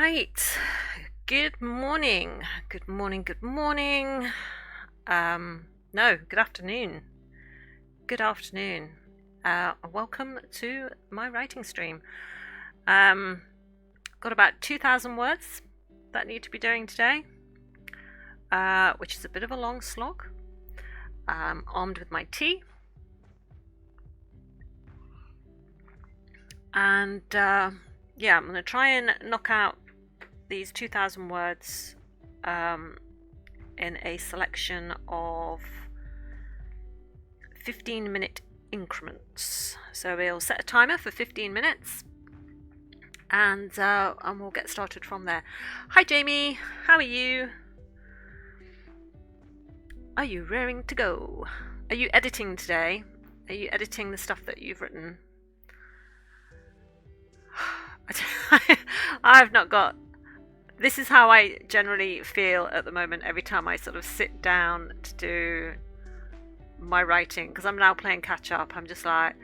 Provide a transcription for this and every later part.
Right. Good morning. Good morning. Good morning. No, good afternoon. Good afternoon. Welcome to my writing stream. Um, got about 2,000 words that need to be doing today, which is a bit of a long slog. Armed with my tea. And yeah, I'm going to try and knock out these 2,000 words in a selection of 15-minute increments. So we'll set a timer for 15 minutes and we'll get started from there. Hi Jamie, how are you? Are you raring to go? Are you editing today? Are you editing the stuff that you've written? I've not got... This is how I generally feel at the moment every time I sort of sit down to do my writing, because I'm now playing catch up. I'm just like,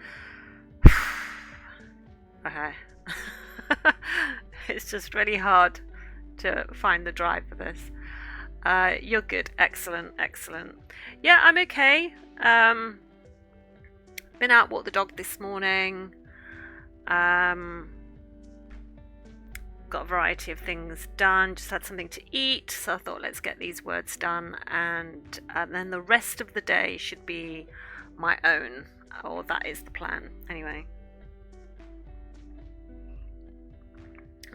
okay. It's just really hard to find the drive for this. You're good. Excellent, excellent. Yeah, I'm okay. Been out, walked the dog this morning. Got a variety of things done, just had something to eat, so I thought let's get these words done, and then the rest of the day should be my own, or that is the plan anyway.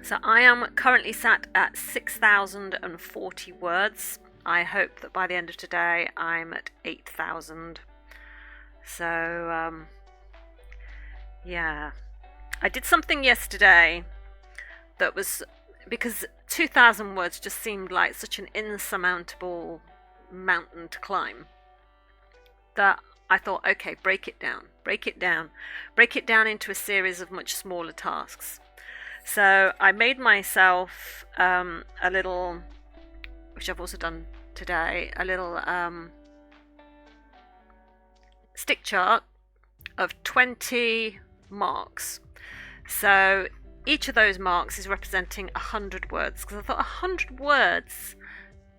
So I am currently sat at 6,040 words. I hope that by the end of today I'm at 8,000. So yeah, I did something yesterday that was, because 2,000 words just seemed like such an insurmountable mountain to climb, that I thought, okay, break it down into a series of much smaller tasks. So I made myself a little, which I've also done today, a little stick chart of 20 marks. So each of those marks is representing 100 words, because I thought 100 words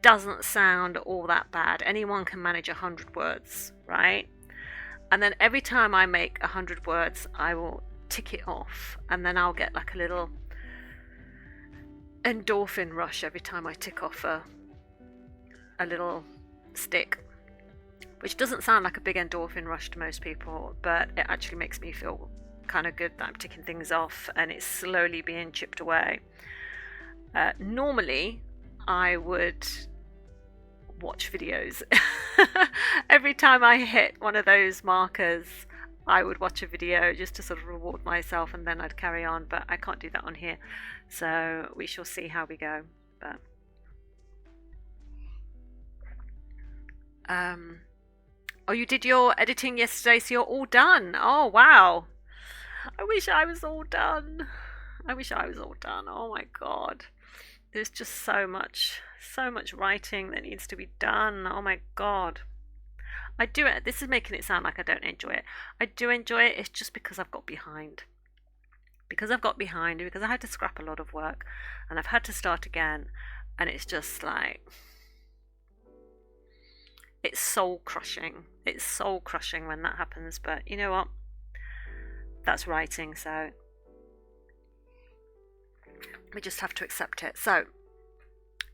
doesn't sound all that bad. Anyone can manage 100 words, right? And then every time I make 100 words, I will tick it off, and then I'll get like a little endorphin rush every time I tick off a little stick, which doesn't sound like a big endorphin rush to most people, but it actually makes me feel kind of good that I'm ticking things off and it's slowly being chipped away. Normally I would watch videos. Every time I hit one of those markers, I would watch a video just to sort of reward myself, and then I'd carry on, but I can't do that on here, so we shall see how we go. But oh, you did your editing yesterday, so you're all done. Oh wow, I wish I was all done. Oh my god. There's just so much writing that needs to be done. Oh my god. I do it. This is making it sound like I don't enjoy it. I do enjoy it. It's just because I've got behind. Because I had to scrap a lot of work and I've had to start again. And it's just like, it's soul crushing. It's soul crushing when that happens. But you know what? That's writing, so we just have to accept it. So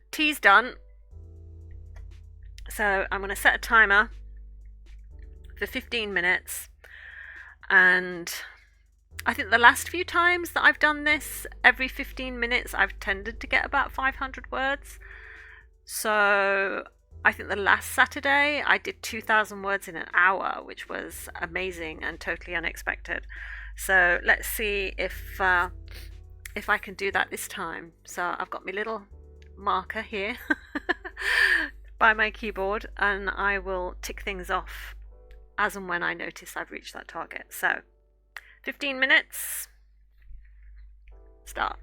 tea's done. So I'm going to set a timer for 15 minutes, and I think the last few times that I've done this, every 15 minutes I've tended to get about 500 words. So I think the last Saturday I did 2,000 words in an hour, which was amazing and totally unexpected. So let's see if I can do that this time. So I've got my little marker here by my keyboard, and I will tick things off as and when I notice I've reached that target. So 15 minutes, start.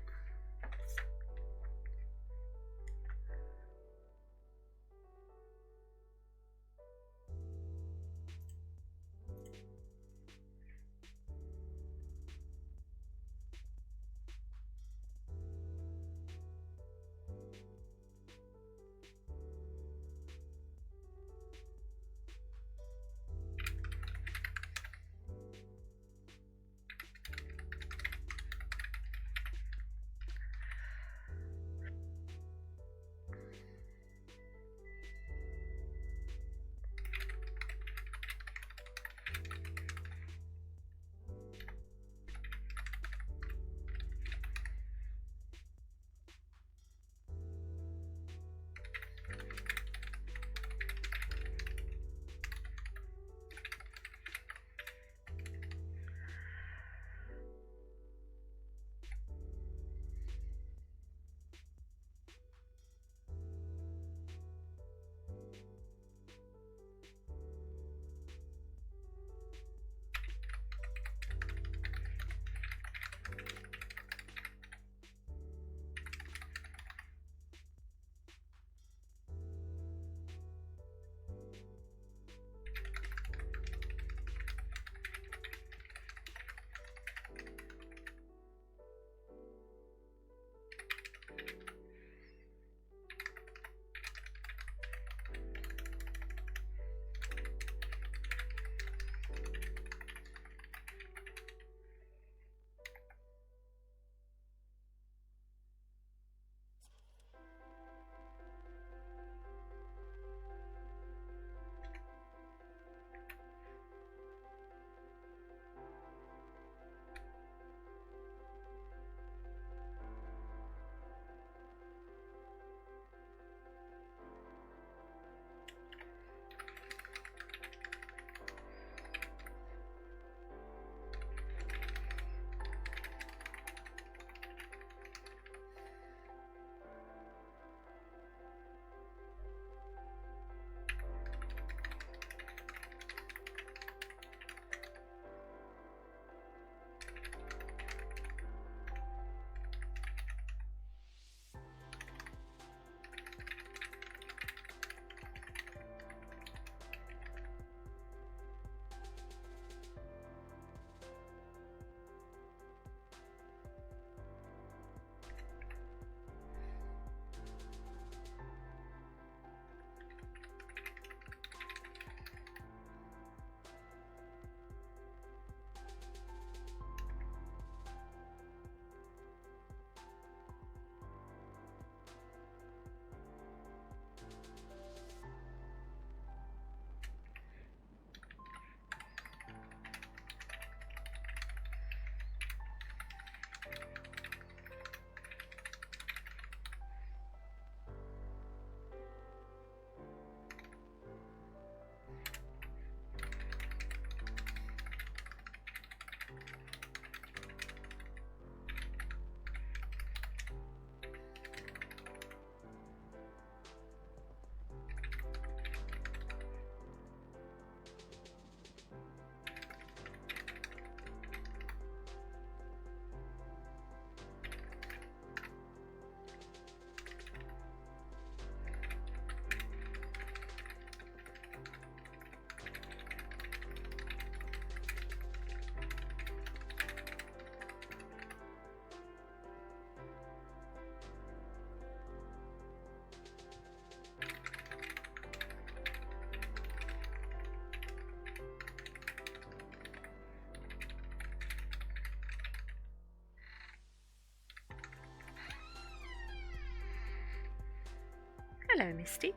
Hello, Misty.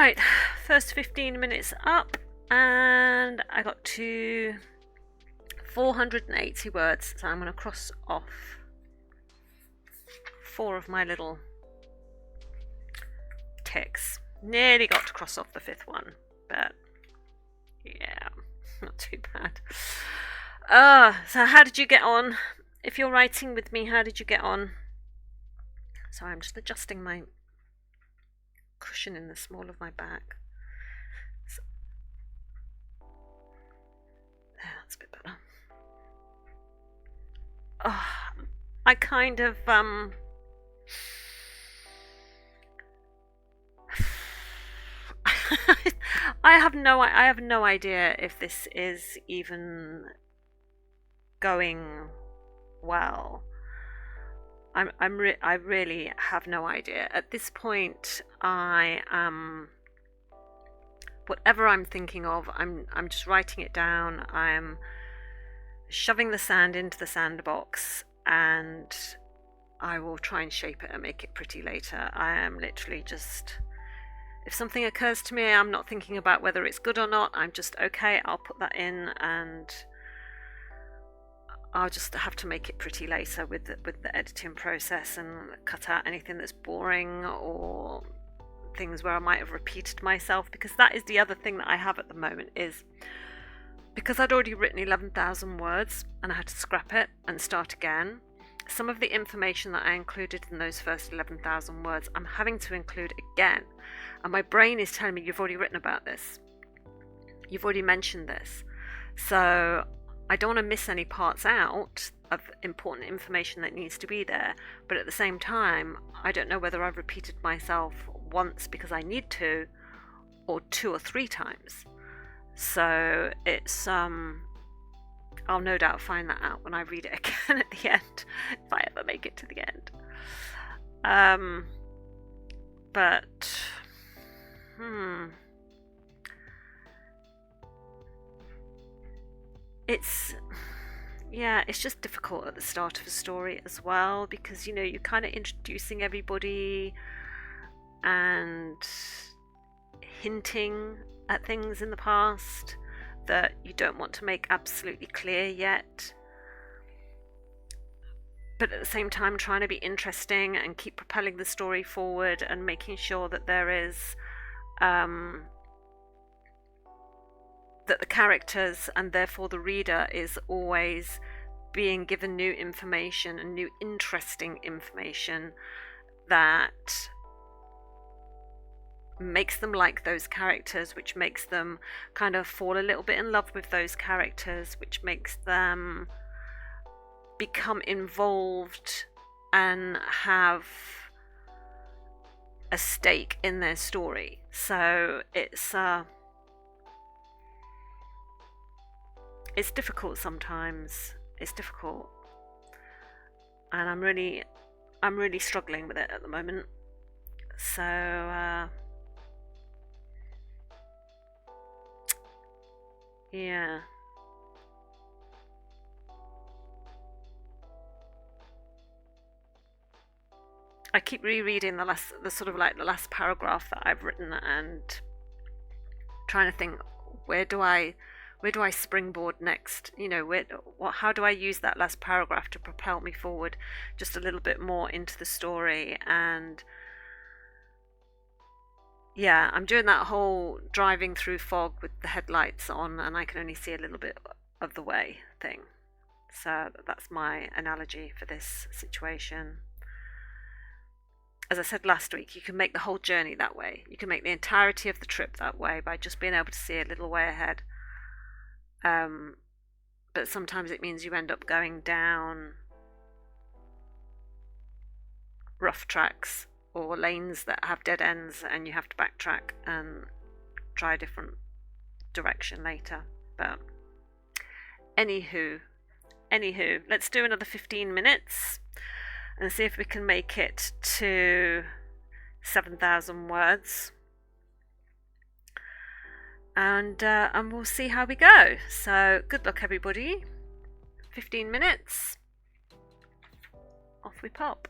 Right, first 15 minutes up, and I got to 480 words, so I'm going to cross off 4 of my little ticks. Nearly got to cross off the 5th one, but yeah, not too bad. So how did you get on? If you're writing with me, how did you get on? So I'm just adjusting my cushion in the small of my back. So, there, that's a bit better. I kind of I have no idea if this is even going well. I really have no idea. At this point, I am whatever I'm thinking of, I'm just writing it down. I'm shoving the sand into the sandbox, and I will try and shape it and make it pretty later. I am literally just, if something occurs to me, I'm not thinking about whether it's good or not. I'm just, okay, I'll put that in, and I'll just have to make it pretty later with the editing process, and cut out anything that's boring or things where I might have repeated myself, because that is the other thing that I have at the moment, is because I'd already written 11,000 words and I had to scrap it and start again. Some of the information that I included in those first 11,000 words, I'm having to include again. And my brain is telling me, you've already written about this. You've already mentioned this. So I don't want to miss any parts out of important information that needs to be there. But at the same time, I don't know whether I've repeated myself once because I need to, or 2 or 3 times. So it's I'll no doubt find that out when I read it again at the end, if I ever make it to the end. But it's just difficult at the start of a story as well, because you're kind of introducing everybody and hinting at things in the past that you don't want to make absolutely clear yet, but at the same time trying to be interesting and keep propelling the story forward and making sure that there is that the characters and therefore the reader is always being given new information and new interesting information that makes them like those characters, which makes them kind of fall a little bit in love with those characters, which makes them become involved and have a stake in their story. So it's difficult sometimes. It's difficult, and I'm really struggling with it at the moment. So yeah. I keep rereading the last paragraph that I've written and trying to think, where do I springboard next? How do I use that last paragraph to propel me forward just a little bit more into the story? And yeah, I'm doing that whole driving through fog with the headlights on and I can only see a little bit of the way thing. So that's my analogy for this situation. As I said last week, you can make the whole journey that way. You can make the entirety of the trip that way by just being able to see a little way ahead. But sometimes it means you end up going down rough tracks or lanes that have dead ends and you have to backtrack and try a different direction later. But anywho, let's do another 15 minutes and see if we can make it to 7,000 words. And we'll see how we go. So good luck, everybody. 15 minutes. Off we pop.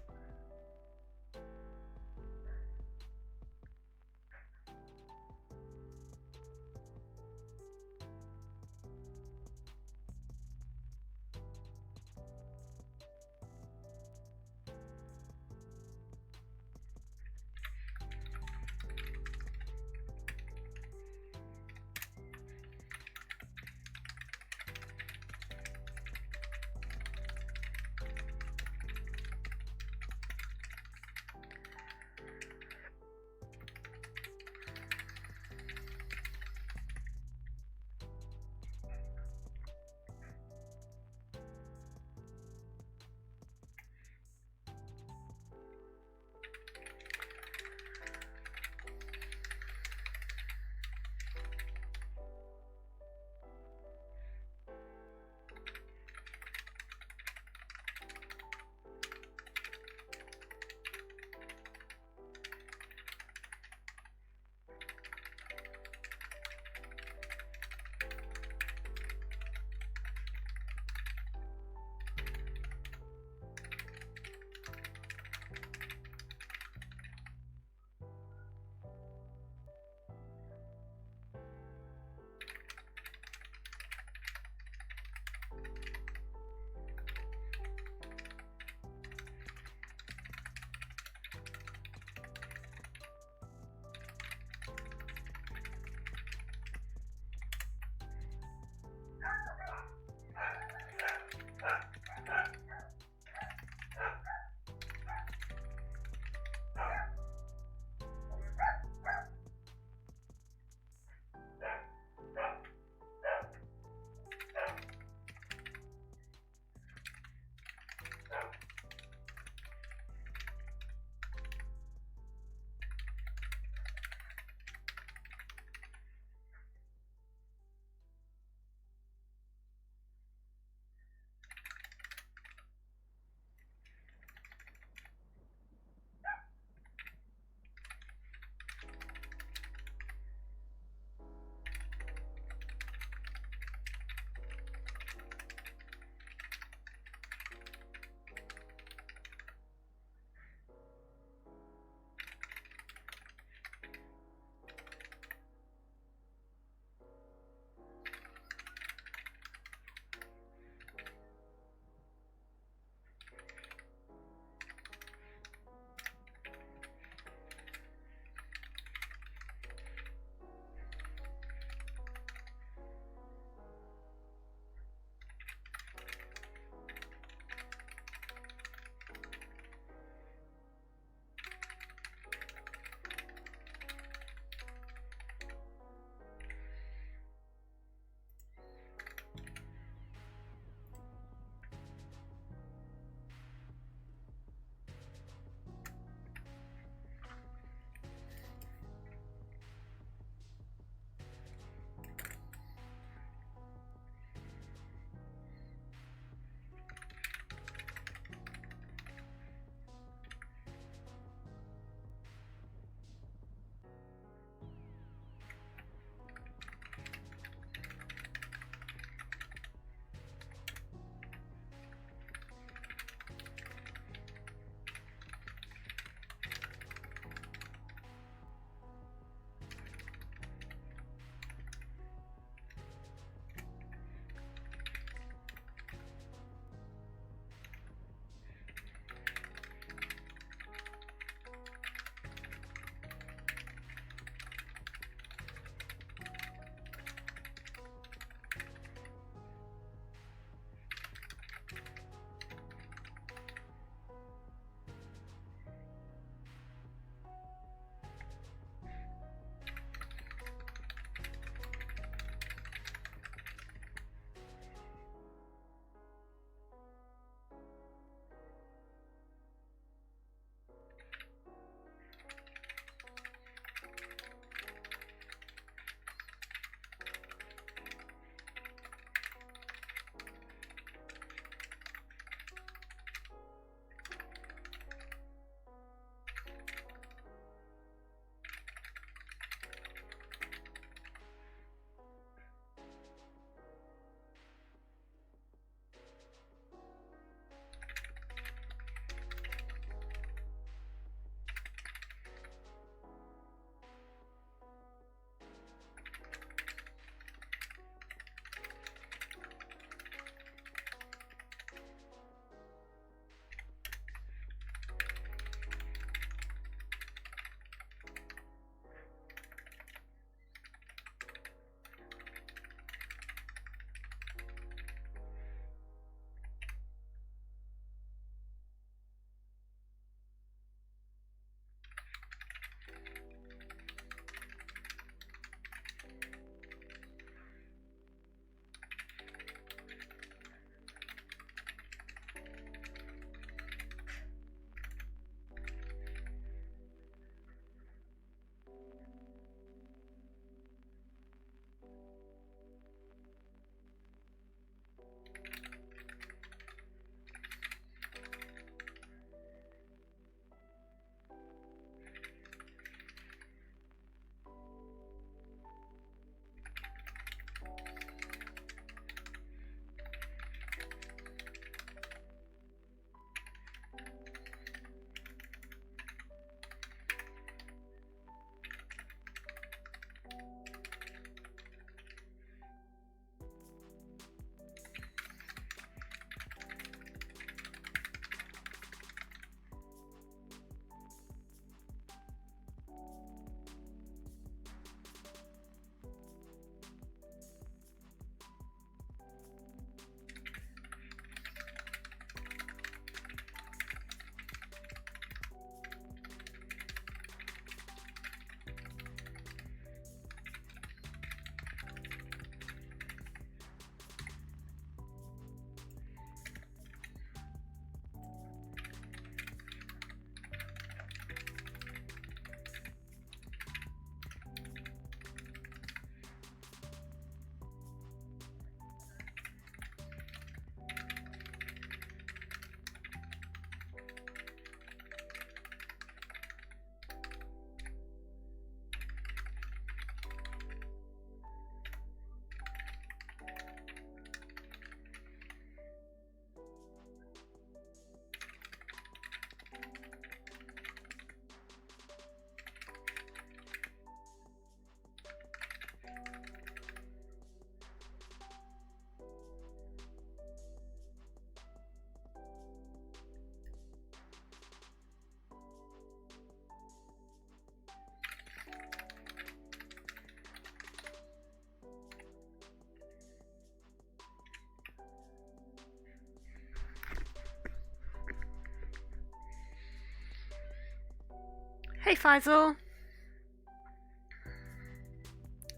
Hey Faisal,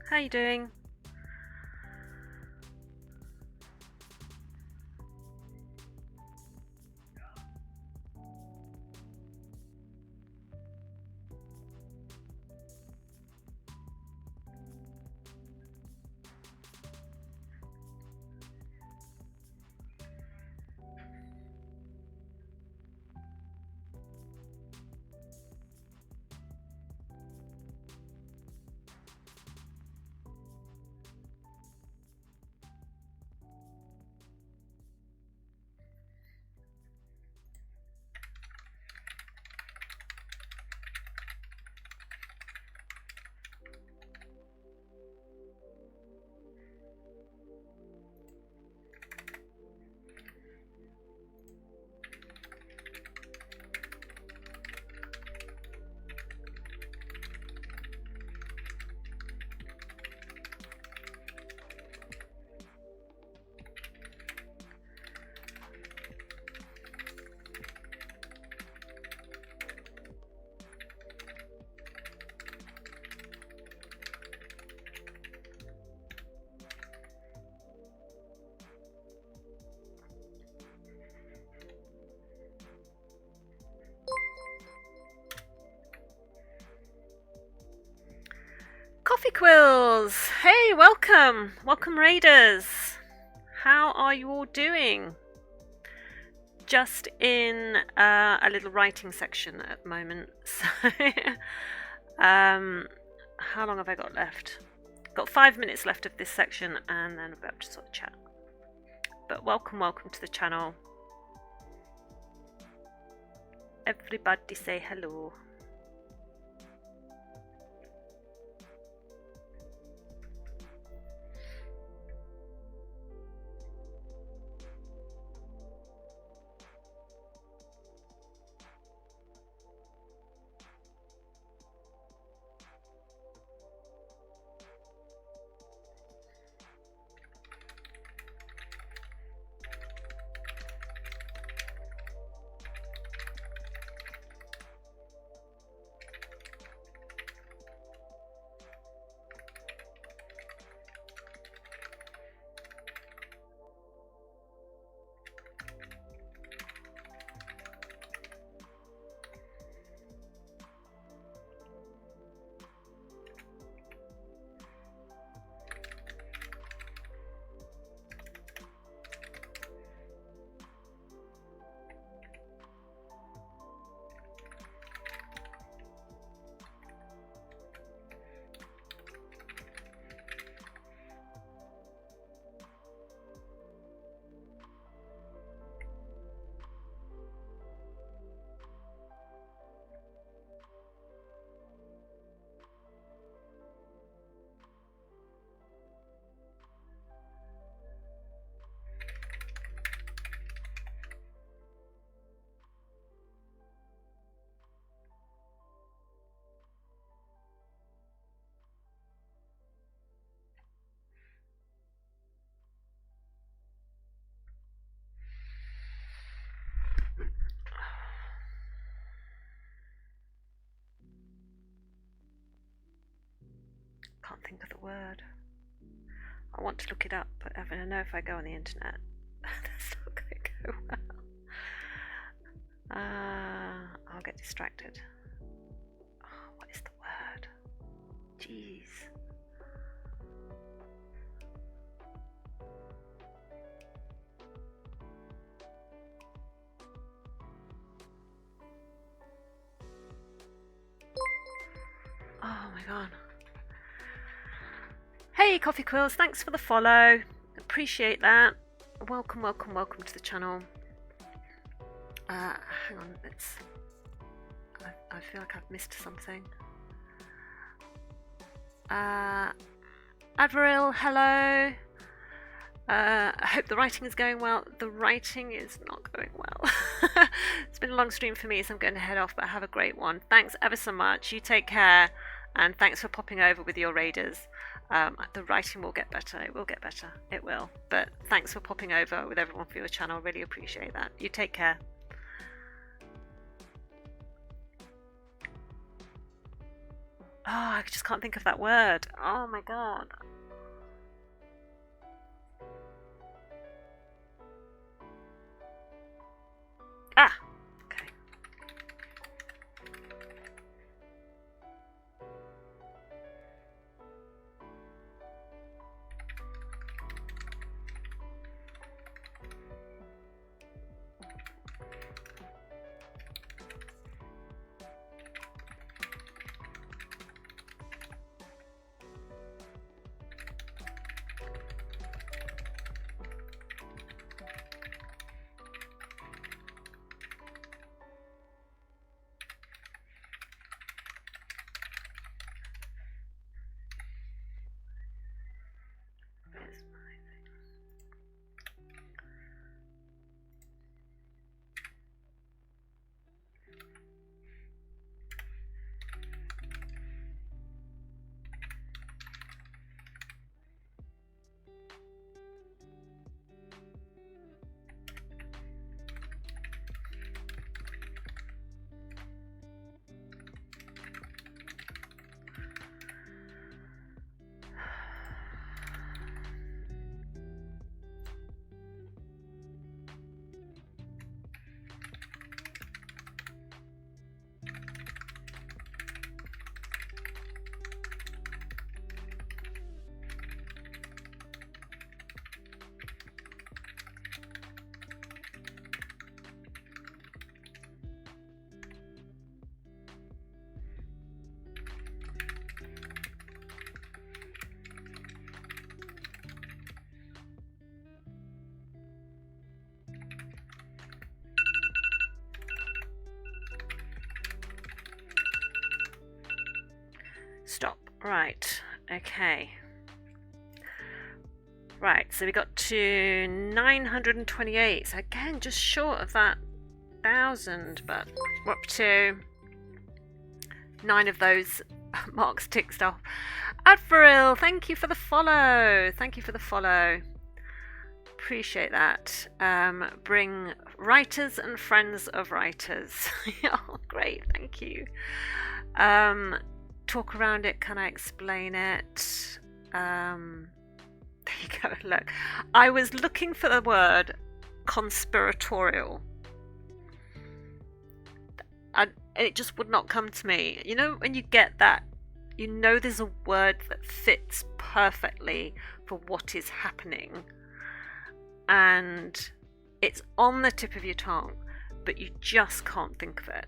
how you doing? Coffee Quills! Hey, welcome! Welcome, Raiders! How are you all doing? Just in a little writing section at the moment. So, how long have I got left? Got 5 minutes left of this section, and then we'll have to sort of chat. But welcome to the channel. Everybody say hello. Can't think of the word. I want to look it up, but I don't know if I go on the internet. That's not going to go well. I'll get distracted. Oh, what is the word? Jeez. Oh my god. Hey Coffee Quills, thanks for the follow. Appreciate that. Welcome to the channel. Hang on, I feel like I've missed something. Avril, hello. I hope the writing is going well. The writing is not going well. It's been a long stream for me, so I'm going to head off, but have a great one. Thanks ever so much. You take care, and thanks for popping over with your raiders. The writing will get better. It will get better. It will. But thanks for popping over with everyone for your channel. Really appreciate that. You take care. I just can't think of that word. Oh my god. Ah, okay. Stop. Right. Okay. Right, so we got to 928. So again, just short of that 1,000, but we're up to 9 of those marks ticked off. Adveril, thank you for the follow. Thank you for the follow. Appreciate that. Bring writers and friends of writers. Oh, great. Thank you. Talk around it. Can I explain it? There you go. Look, I was looking for the word conspiratorial. And it just would not come to me. You know, when you get that, you know there's a word that fits perfectly for what is happening. And it's on the tip of your tongue, but you just can't think of it.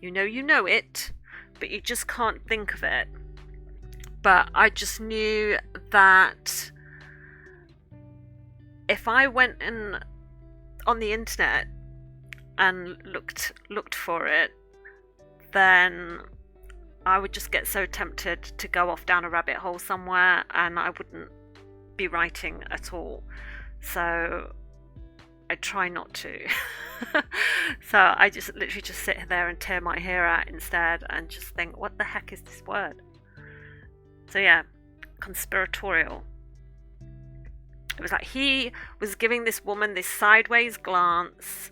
You know it, but you just can't think of it. But I just knew that if I went in on the internet and looked for it, then I would just get so tempted to go off down a rabbit hole somewhere, and I wouldn't be writing at all. So I try not to. So I just literally just sit there and tear my hair out instead and just think, what the heck is this word? So yeah, conspiratorial. It was like he was giving this woman this sideways glance,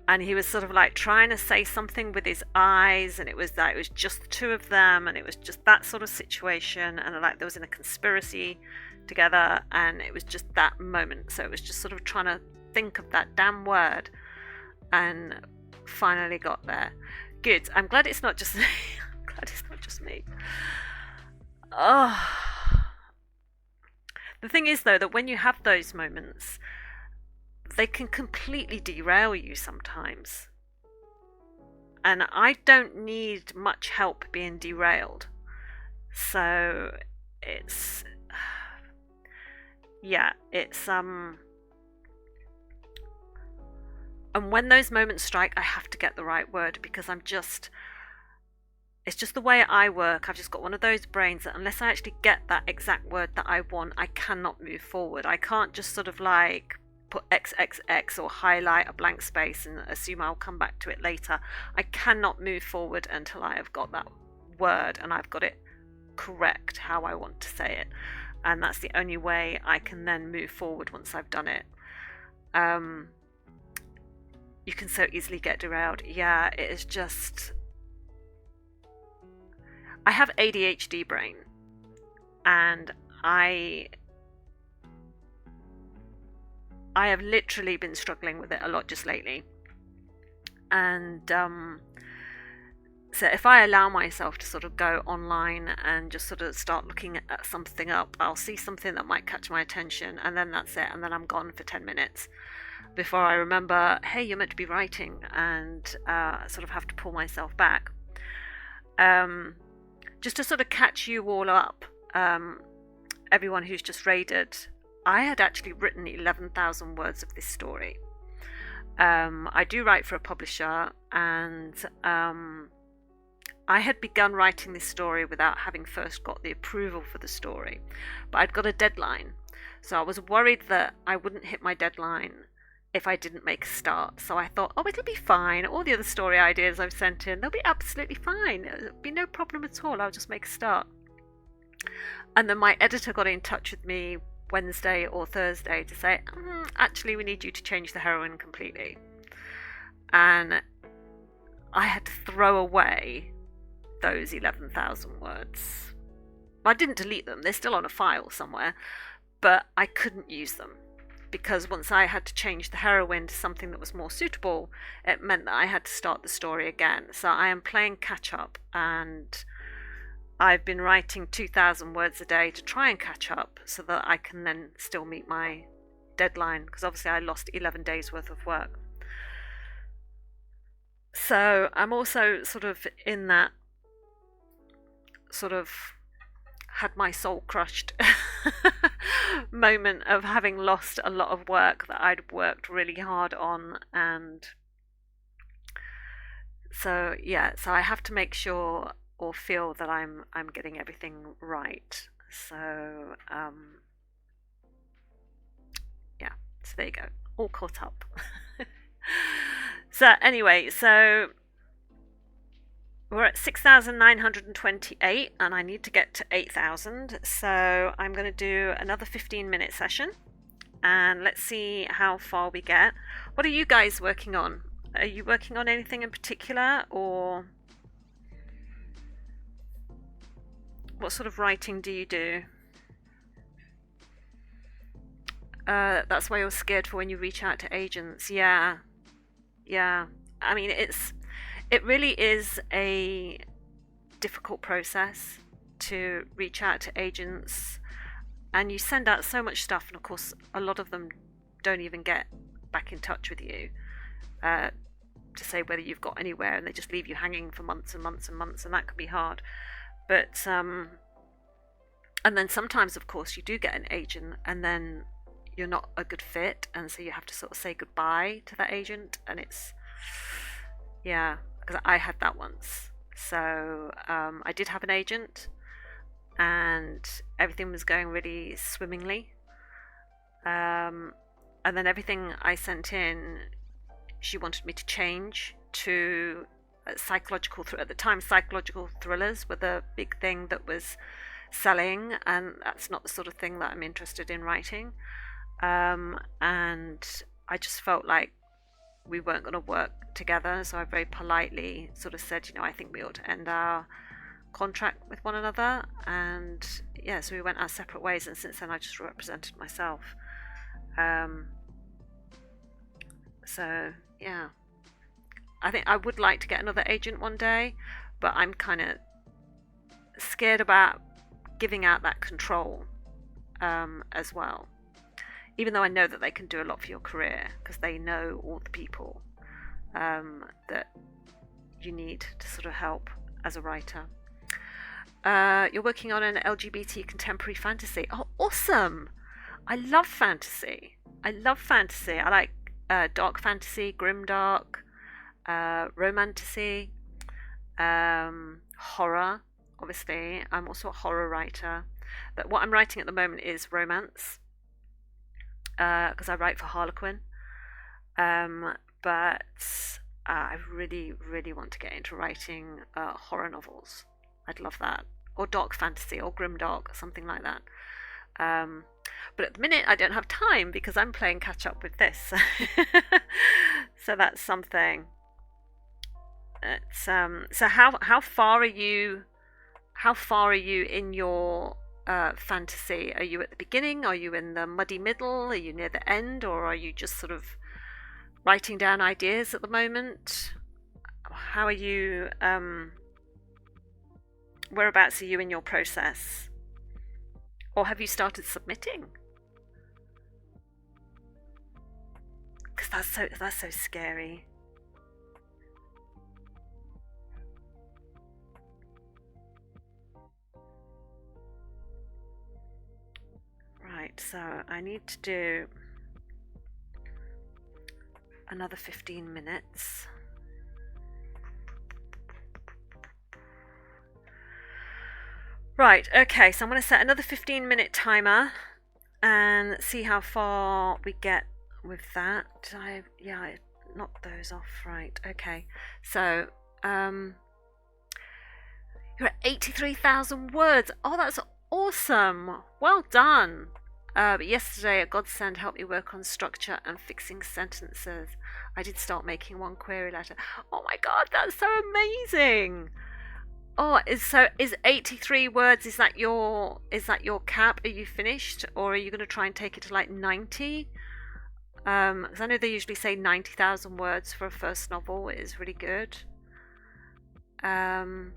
and he was sort of like trying to say something with his eyes, and it was like it was just the two of them, and it was just that sort of situation, and like there was in a conspiracy together, and it was just that moment. So it was just sort of trying to think of that damn word, and finally got there. Good. I'm glad it's not just me. I'm glad it's not just me. Oh. The thing is, though, that when you have those moments, they can completely derail you sometimes. And I don't need much help being derailed. So it's yeah, it's and when those moments strike, I have to get the right word, because it's just the way I work. I've just got one of those brains that unless I actually get that exact word that I want, I cannot move forward. I can't just sort of like put XXX or highlight a blank space and assume I'll come back to it later. I cannot move forward until I have got that word and I've got it correct how I want to say it. And that's the only way I can then move forward once I've done it. You can so easily get derailed. Yeah, it is just... I have ADHD brain, and I have literally been struggling with it a lot just lately. And so if I allow myself to sort of go online and just sort of start looking at something up, I'll see something that might catch my attention, and then that's it, and then I'm gone for 10 minutes before I remember, hey, you're meant to be writing, and sort of have to pull myself back. Just to sort of catch you all up, everyone who's just raided, I had actually written 11,000 words of this story. I do write for a publisher, and I had begun writing this story without having first got the approval for the story, but I'd got a deadline, so I was worried that I wouldn't hit my deadline if I didn't make a start. So I thought, oh, it'll be fine. All the other story ideas I've sent in, they'll be absolutely fine. It'll be no problem at all. I'll just make a start. And then my editor got in touch with me Wednesday or Thursday to say, actually, we need you to change the heroine completely. And I had to throw away those 11,000 words. I didn't delete them. They're still on a file somewhere, but I couldn't use them, because once I had to change the heroine to something that was more suitable, it meant that I had to start the story again. So I am playing catch up, and I've been writing 2,000 words a day to try and catch up so that I can then still meet my deadline, because obviously I lost 11 days worth of work. So I'm also sort of in that sort of had my soul crushed moment of having lost a lot of work that I'd worked really hard on. And so so I have to make sure or feel that I'm getting everything right. So so there you go, all caught up. So anyway, so we're at 6,928 and I need to get to 8,000. So I'm going to do another 15-minute session and let's see how far we get. What are you guys working on? Are you working on anything in particular, or what sort of writing do you do? That's why you're scared for when you reach out to agents. Yeah. I mean, it really is a difficult process to reach out to agents, and you send out so much stuff, and of course a lot of them don't even get back in touch with you to say whether you've got anywhere, and they just leave you hanging for months and months and months, and that can be hard. But and then sometimes of course you do get an agent and then you're not a good fit, and so you have to sort of say goodbye to that agent, and it's because I had that once. So I did have an agent and everything was going really swimmingly, and then everything I sent in, she wanted me to change to psychological at the time psychological thrillers were the big thing that was selling, and that's not the sort of thing that I'm interested in writing. And I just felt like we weren't going to work together, so I very politely sort of said, I think we ought to end our contract with one another. And so we went our separate ways, and since then I just represented myself. So I think I would like to get another agent one day, but I'm kind of scared about giving out that control as well, even though I know that they can do a lot for your career because they know all the people that you need to sort of help as a writer. You're working on an LGBT contemporary fantasy. Oh, awesome! I love fantasy. I like dark fantasy, grimdark, romantasy, horror. Obviously, I'm also a horror writer, but what I'm writing at the moment is romance, because I write for Harlequin. But I really, really want to get into writing horror novels. I'd love that, or dark fantasy, or grimdark, something like that. But at the minute, I don't have time because I'm playing catch up with this. So that's something. It's so how far are you how far are you in your fantasy? Are you at the beginning? Are you in the muddy middle? Are you near the end? Or are you just sort of writing down ideas at the moment? How are you, whereabouts are you in your process? Or have you started submitting? Because that's so scary. Right, so I need to do another 15 minutes. Right, okay, so I'm going to set another 15-minute timer and see how far we get with that. I knocked those off. Right, okay. So, you're at 83,000 words. Oh, that's awesome. Well done. But yesterday, a godsend helped me work on structure and fixing sentences. I did start making one query letter. Oh my god, that's so amazing. Oh, is 83 words? Is that your cap? Are you finished, or are you going to try and take it to like 90? Because I know they usually say 90,000 words for a first novel is really good. But I'm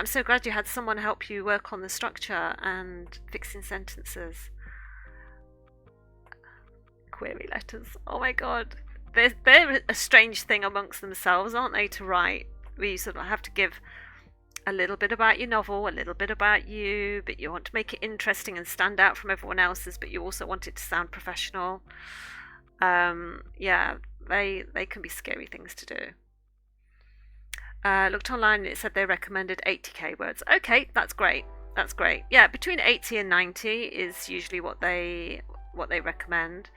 so glad you had someone help you work on the structure and fixing sentences. Query letters. Oh my god, they're a strange thing amongst themselves, aren't they? To write, where you sort of have to give a little bit about your novel, a little bit about you, but you want to make it interesting and stand out from everyone else's, but you also want it to sound professional. Yeah, they can be scary things to do. Looked online and it said they recommended 80k words. Okay, that's great. That's great. Yeah, between 80 and 90 is usually what they recommend.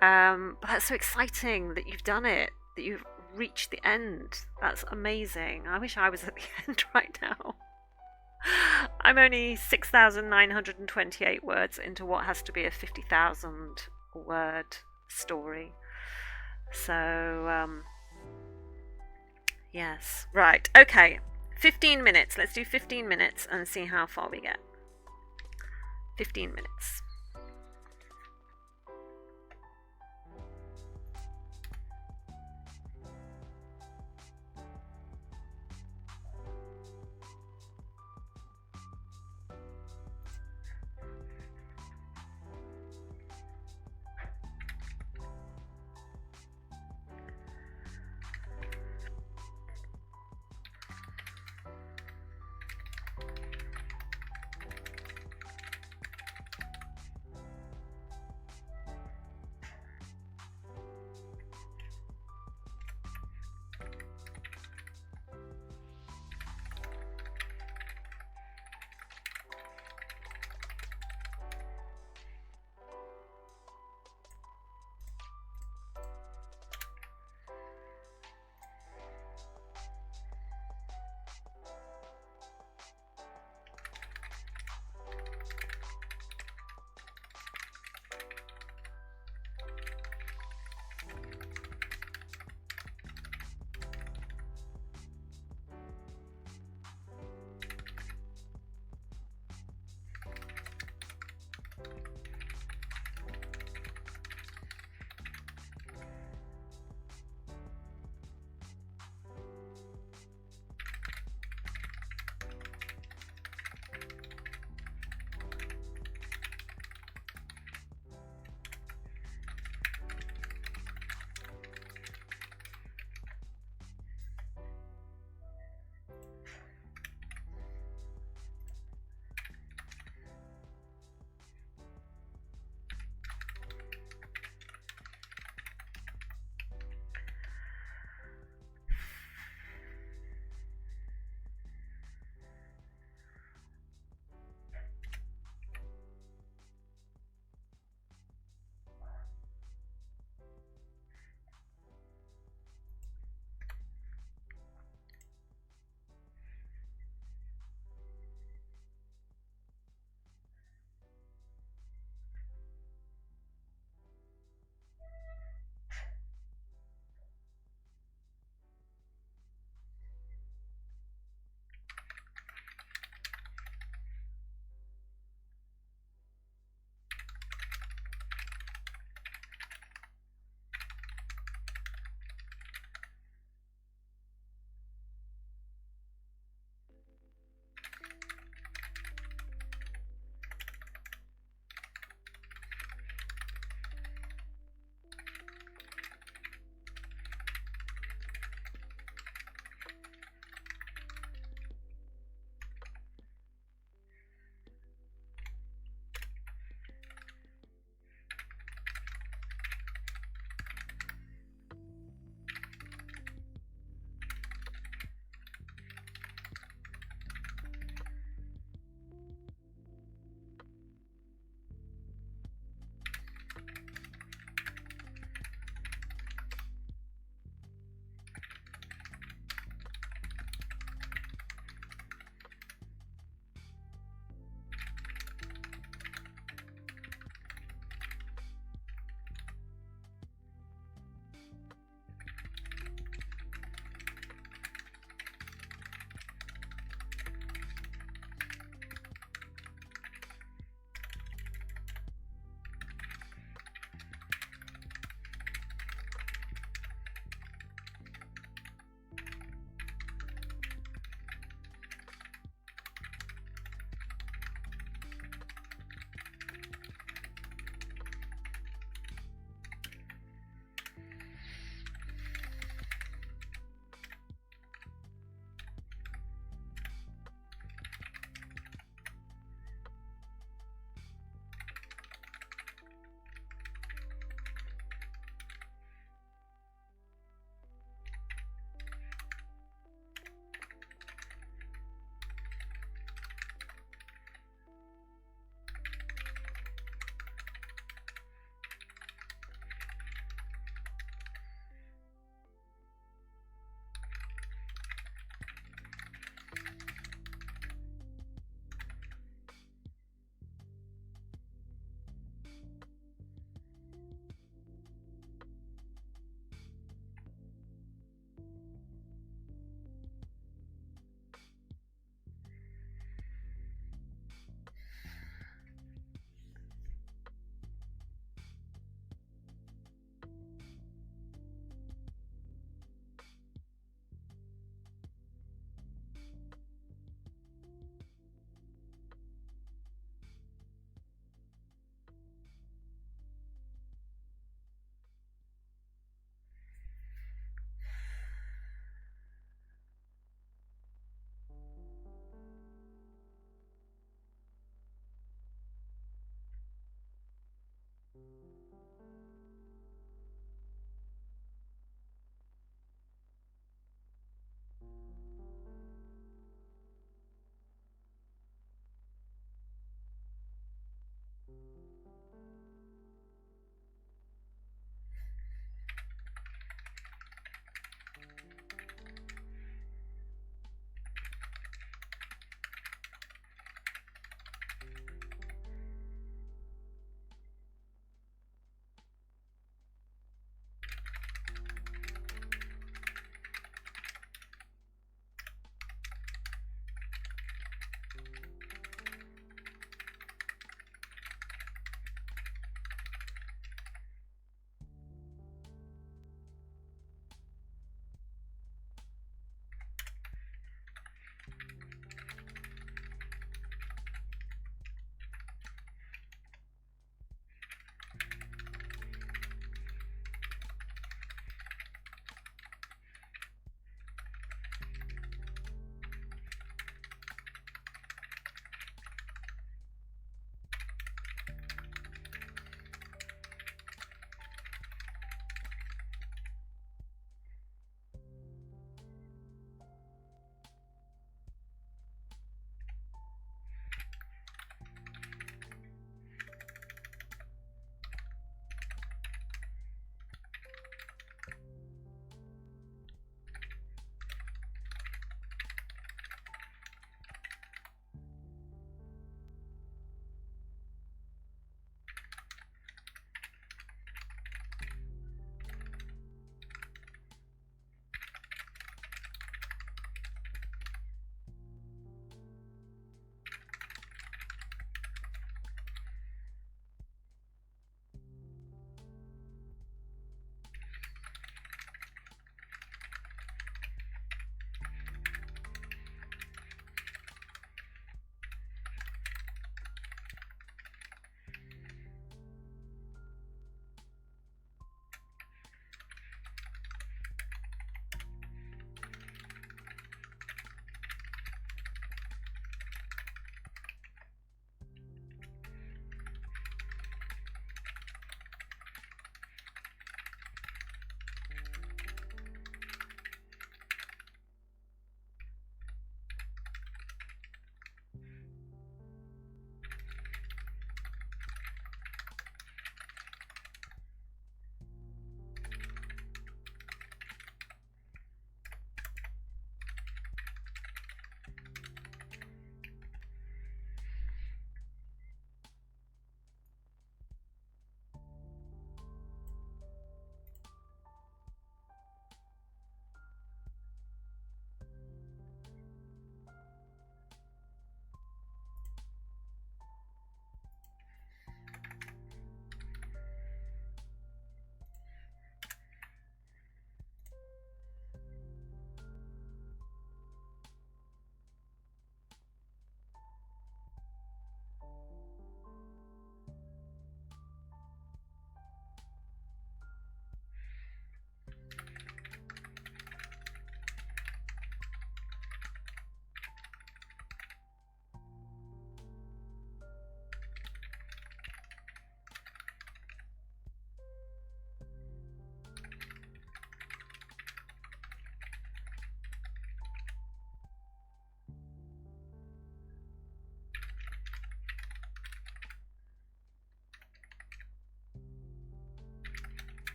But that's so exciting that you've done it, that you've reached the end. That's amazing. I wish I was at the end right now. I'm only 6,928 words into what has to be a 50,000 word story. So, yes. Right, okay. 15 minutes. Let's do 15 minutes and see how far we get. 15 minutes.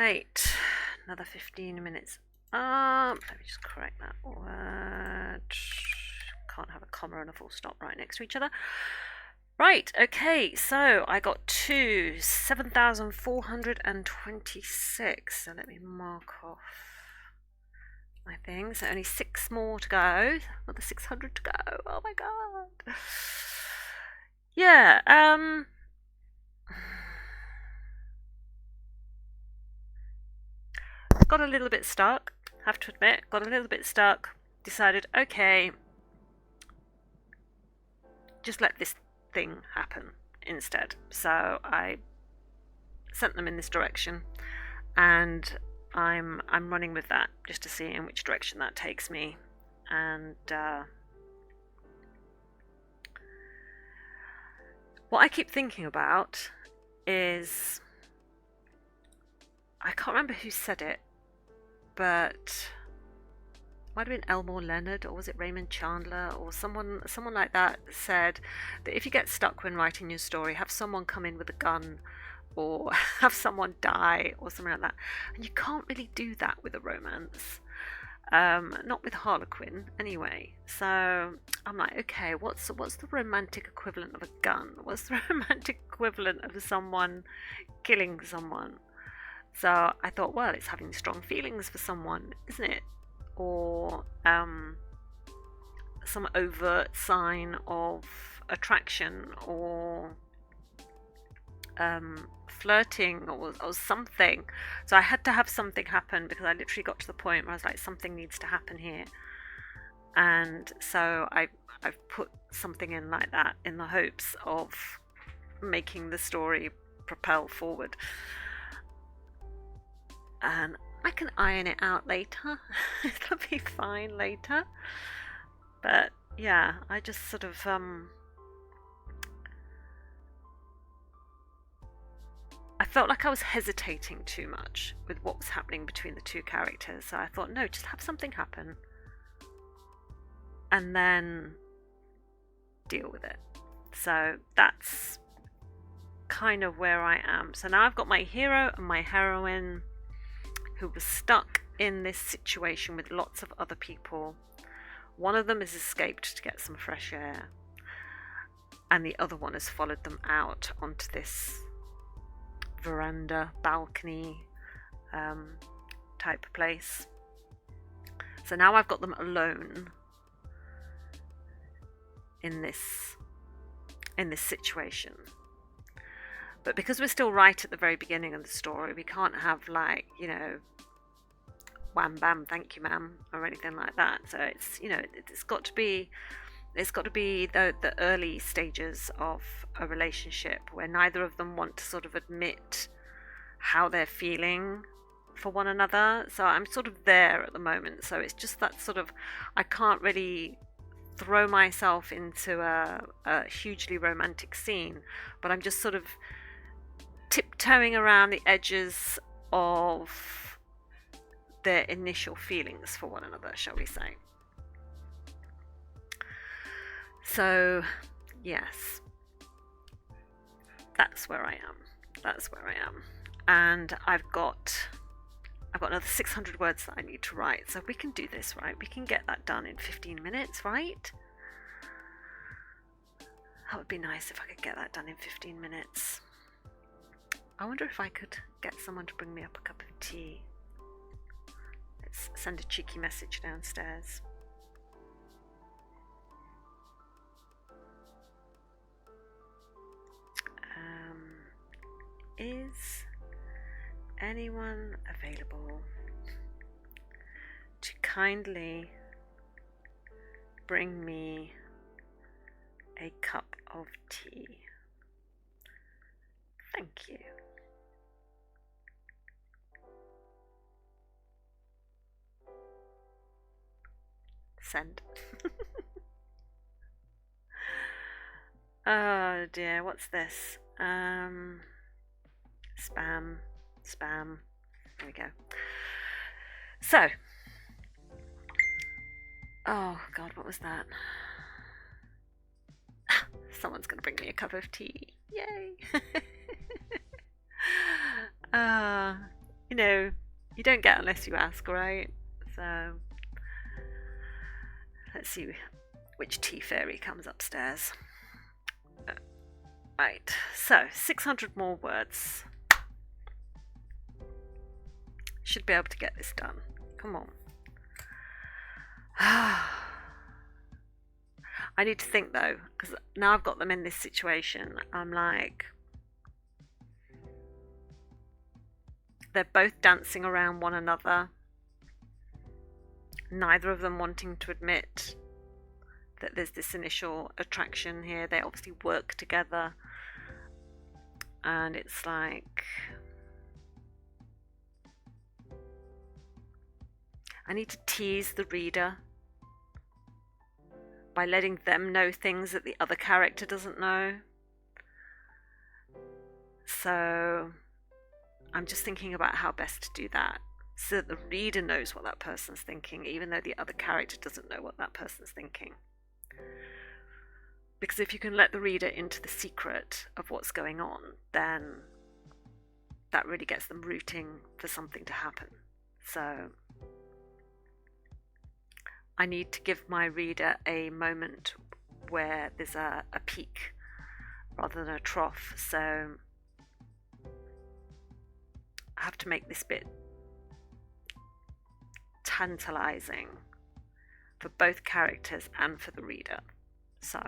Right, another 15 minutes up. Let me just correct that word. Can't have a comma and a full stop right next to each other. Right, okay, so I got to 7,426. So let me mark off my things. So only 6 more to go. Another 600 to go. Oh my god. Yeah, got a little bit stuck, have to admit, got a little bit stuck, decided, okay, just let this thing happen instead. So I sent them in this direction, and I'm running with that just to see in which direction that takes me. And what I keep thinking about is, I can't remember who said it, but it might have been Elmore Leonard, or was it Raymond Chandler, or someone like that said that if you get stuck when writing your story, have someone come in with a gun or have someone die or something like that. And you can't really do that with a romance. Not with Harlequin anyway. So I'm like, okay, what's the romantic equivalent of a gun? What's the romantic equivalent of someone killing someone? So I thought, well, it's having strong feelings for someone, isn't it? Or some overt sign of attraction, or flirting, or something. So I had to have something happen, because I literally got to the point where I was like, something needs to happen here. And so I've put something in like that in the hopes of making the story propel forward. And I can iron it out later. It'll be fine later. But yeah, I just sort of I felt like I was hesitating too much with what was happening between the two characters. So I thought, no, just have something happen and then deal with it. So that's kind of where I am. So now I've got my hero and my heroine who was stuck in this situation with lots of other people. One of them has escaped to get some fresh air, and the other one has followed them out onto this veranda, balcony type place. So now I've got them alone in this situation. But because we're still right at the very beginning of the story, we can't have, like, you know, wham bam thank you ma'am or anything like that. So it's, you know, it's got to be the early stages of a relationship where neither of them want to sort of admit how they're feeling for one another. So I'm sort of there at the moment. So it's just that sort of, I can't really throw myself into a hugely romantic scene, but I'm just sort of tiptoeing around the edges of their initial feelings for one another, shall we say. So yes, that's where I am. And I've got another 600 words that I need to write, so we can do this, right? We can get that done in 15 minutes, right? That would be nice if I could get that done in 15 minutes. I wonder if I could get someone to bring me up a cup of tea. Let's send a cheeky message downstairs. Is anyone available to kindly bring me a cup of tea? Thank you. Send. Oh dear, what's this? Spam. There we go. So, oh god, what was that? Someone's gonna bring me a cup of tea. Yay! You know, you don't get unless you ask, right? So, let's see which tea fairy comes upstairs. Right, so 600 more words. Should be able to get this done. Come on. I need to think though, because now I've got them in this situation, I'm like, they're both dancing around one another, neither of them wanting to admit that there's this initial attraction here. They obviously work together, and it's like, I need to tease the reader by letting them know things that the other character doesn't know. So I'm just thinking about how best to do that so that the reader knows what that person's thinking, even though the other character doesn't know what that person's thinking. Because if you can let the reader into the secret of what's going on, then that really gets them rooting for something to happen. So I need to give my reader a moment where there's a peak rather than a trough. So I have to make this bit tantalizing for both characters and for the reader. So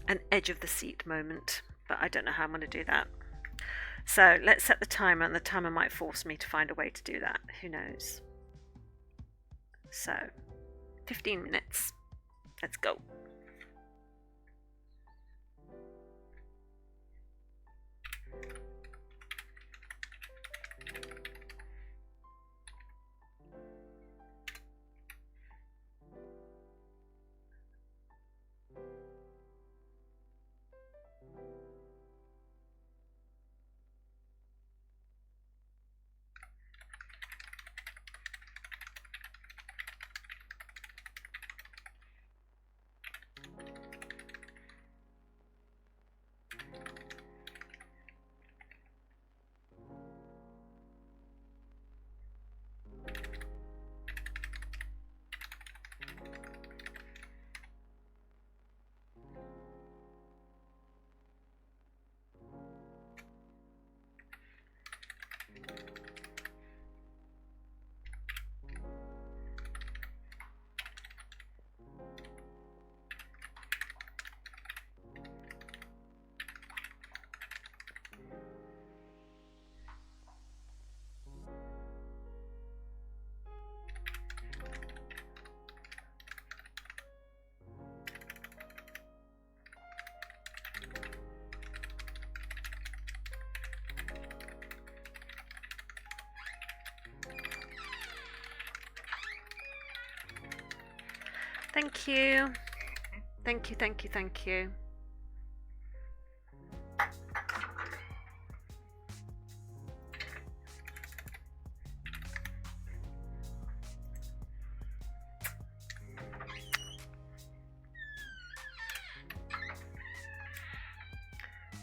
an edge of the seat moment, but I don't know how I'm going to do that. So let's set the timer, and the timer might force me to find a way to do that. Who knows? So 15 minutes. Let's go. Thank you. Thank you, thank you, thank you.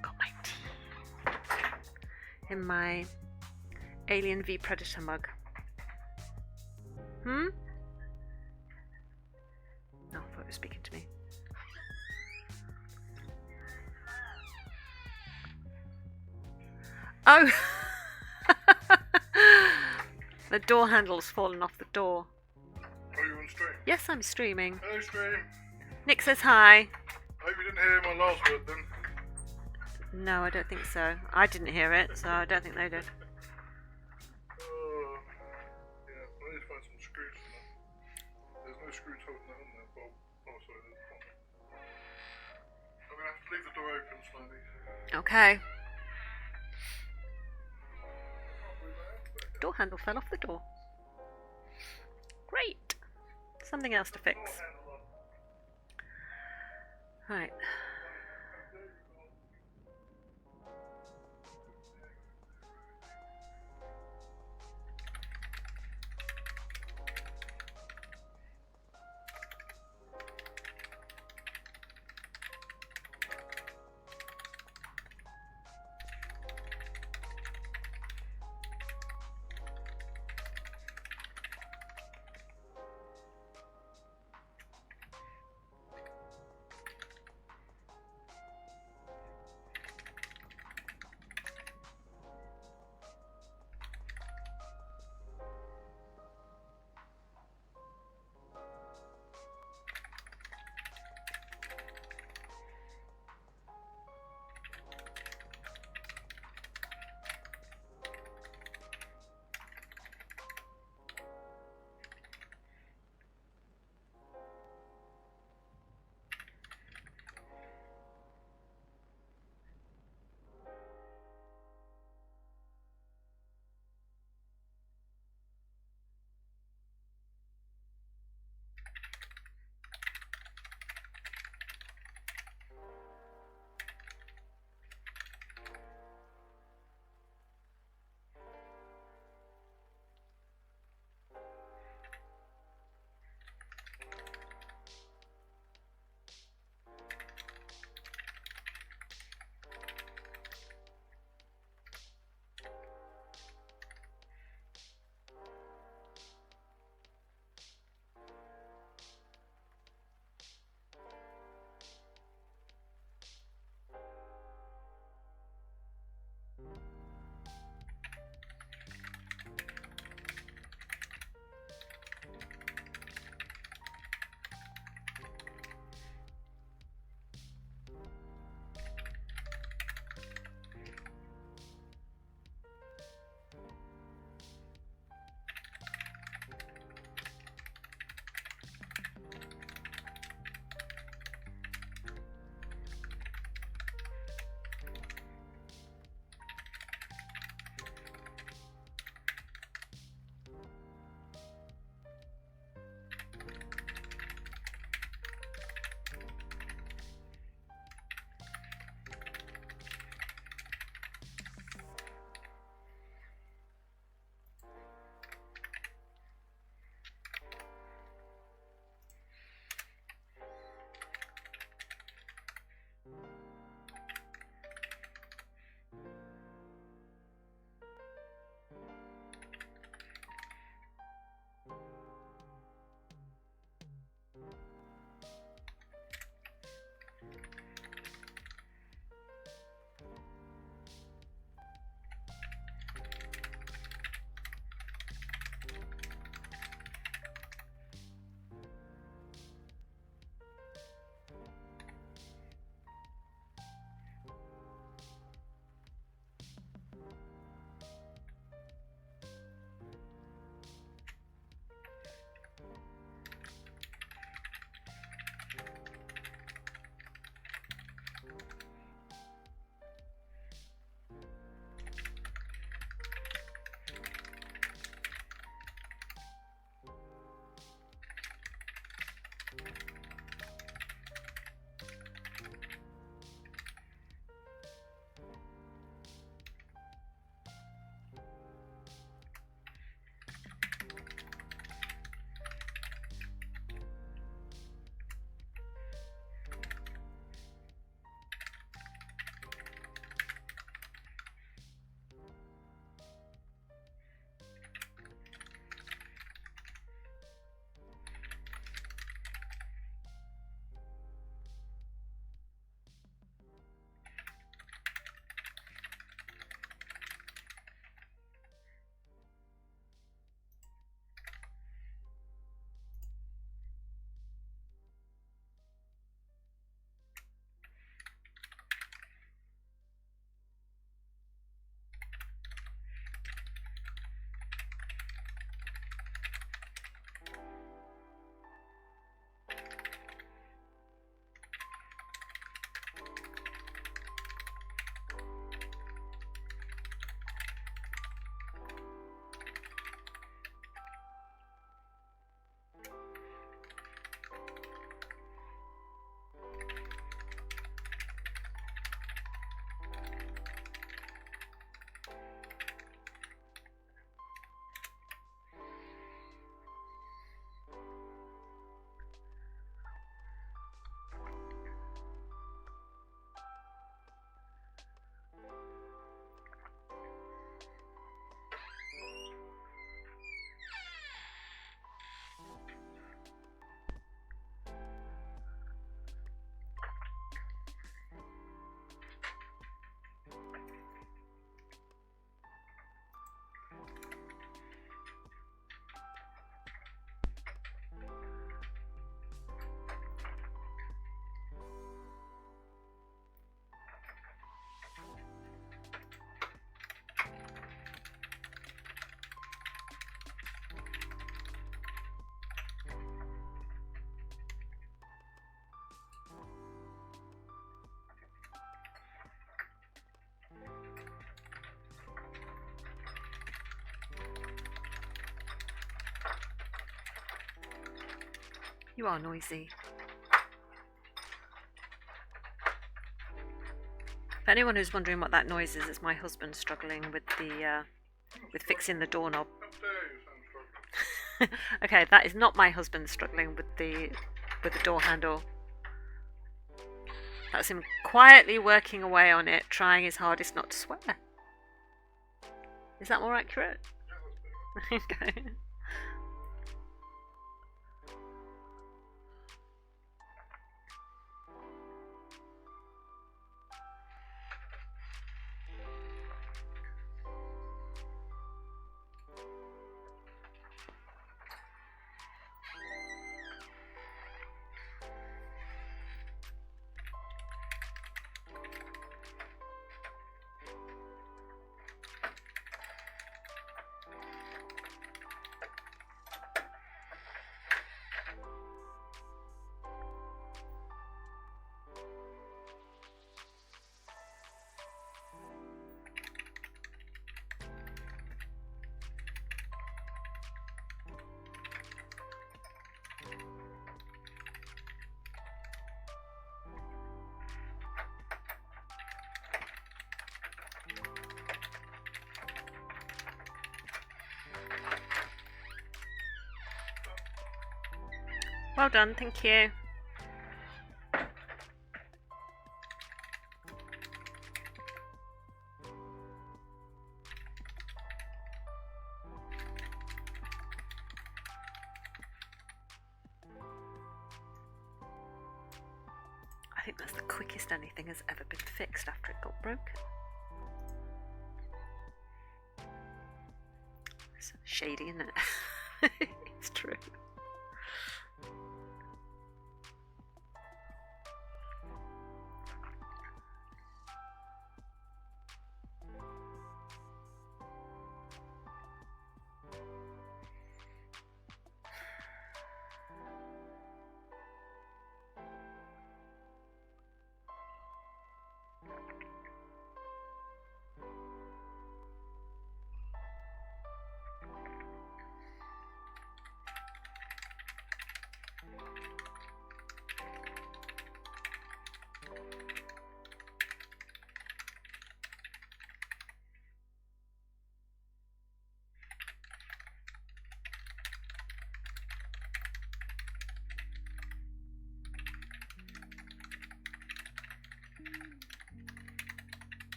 Got my tea in my Alien v Predator mug. Hmm? Oh, I thought it was speaking to me. Oh! The door handle's fallen off the door. Are you on stream? Yes, I'm streaming. Hello, stream. Nick says hi. Hope you didn't hear my last word then. No, I don't think so. I didn't hear it, so I don't think they did. Yeah, I need to find some screws for that. There's no screws holding that on there, Bob. Oh, sorry, there's not. I'm going to have to leave the door open slightly. Okay. Door handle fell off the door. Great. Something else to fix. Right. You are noisy. If anyone who's wondering what that noise is, it's my husband struggling with the with fixing the doorknob. How dare you say I'm struggling? Okay, that is not my husband struggling with the door handle. That's him quietly working away on it, trying his hardest not to swear. Is that more accurate? Yeah, that's better. Okay. Well done, thank you. I think that's the quickest anything has ever been fixed after it got broken. It's shady, isn't it? It's true.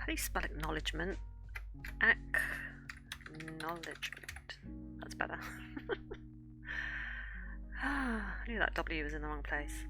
How do you spell acknowledgement? Acknowledgement. That's better. I knew that W was in the wrong place.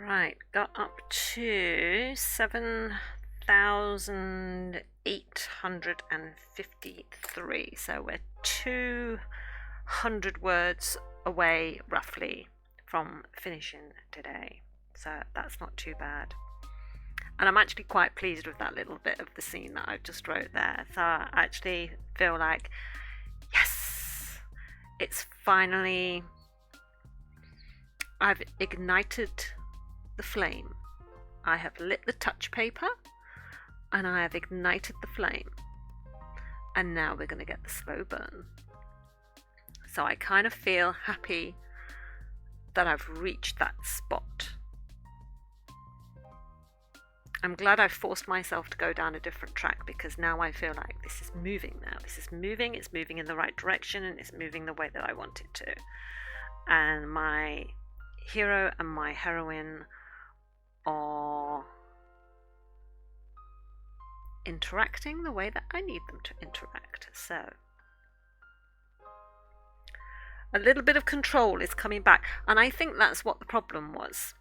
Right, got up to 7,853. So we're 200 words away, roughly, from finishing today. So that's not too bad. And I'm actually quite pleased with that little bit of the scene that I just wrote there. So I actually feel like, yes, it's finally, I've ignited the flame. I have lit the touch paper and I have ignited the flame. And now we're going to get the slow burn. So I kind of feel happy that I've reached that spot. I'm glad I forced myself to go down a different track, because now I feel like this is moving now. This is moving, it's moving in the right direction, and it's moving the way that I want it to. And my hero and my heroine are interacting the way that I need them to interact. So a little bit of control is coming back, and I think that's what the problem was.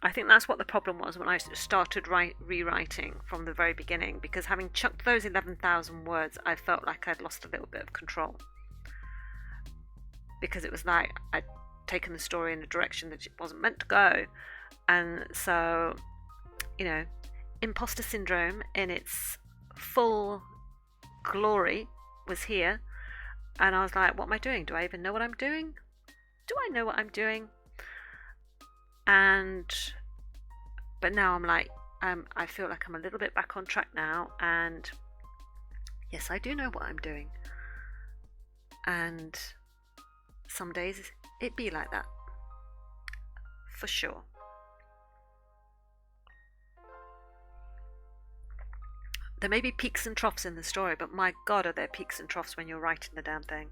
I think that's what the problem was when I started rewriting from the very beginning, because having chucked those 11,000 words, I felt like I'd lost a little bit of control. Because it was like I'd taken the story in a direction that it wasn't meant to go. And so, you know, imposter syndrome in its full glory was here. And I was like, what am I doing? Do I even know what I'm doing? Do I know what I'm doing? But now I'm like, I feel like I'm a little bit back on track now, and yes, I do know what I'm doing. And some days it be like that, for sure. There may be peaks and troughs in the story, but my God, are there peaks and troughs when you're writing the damn thing.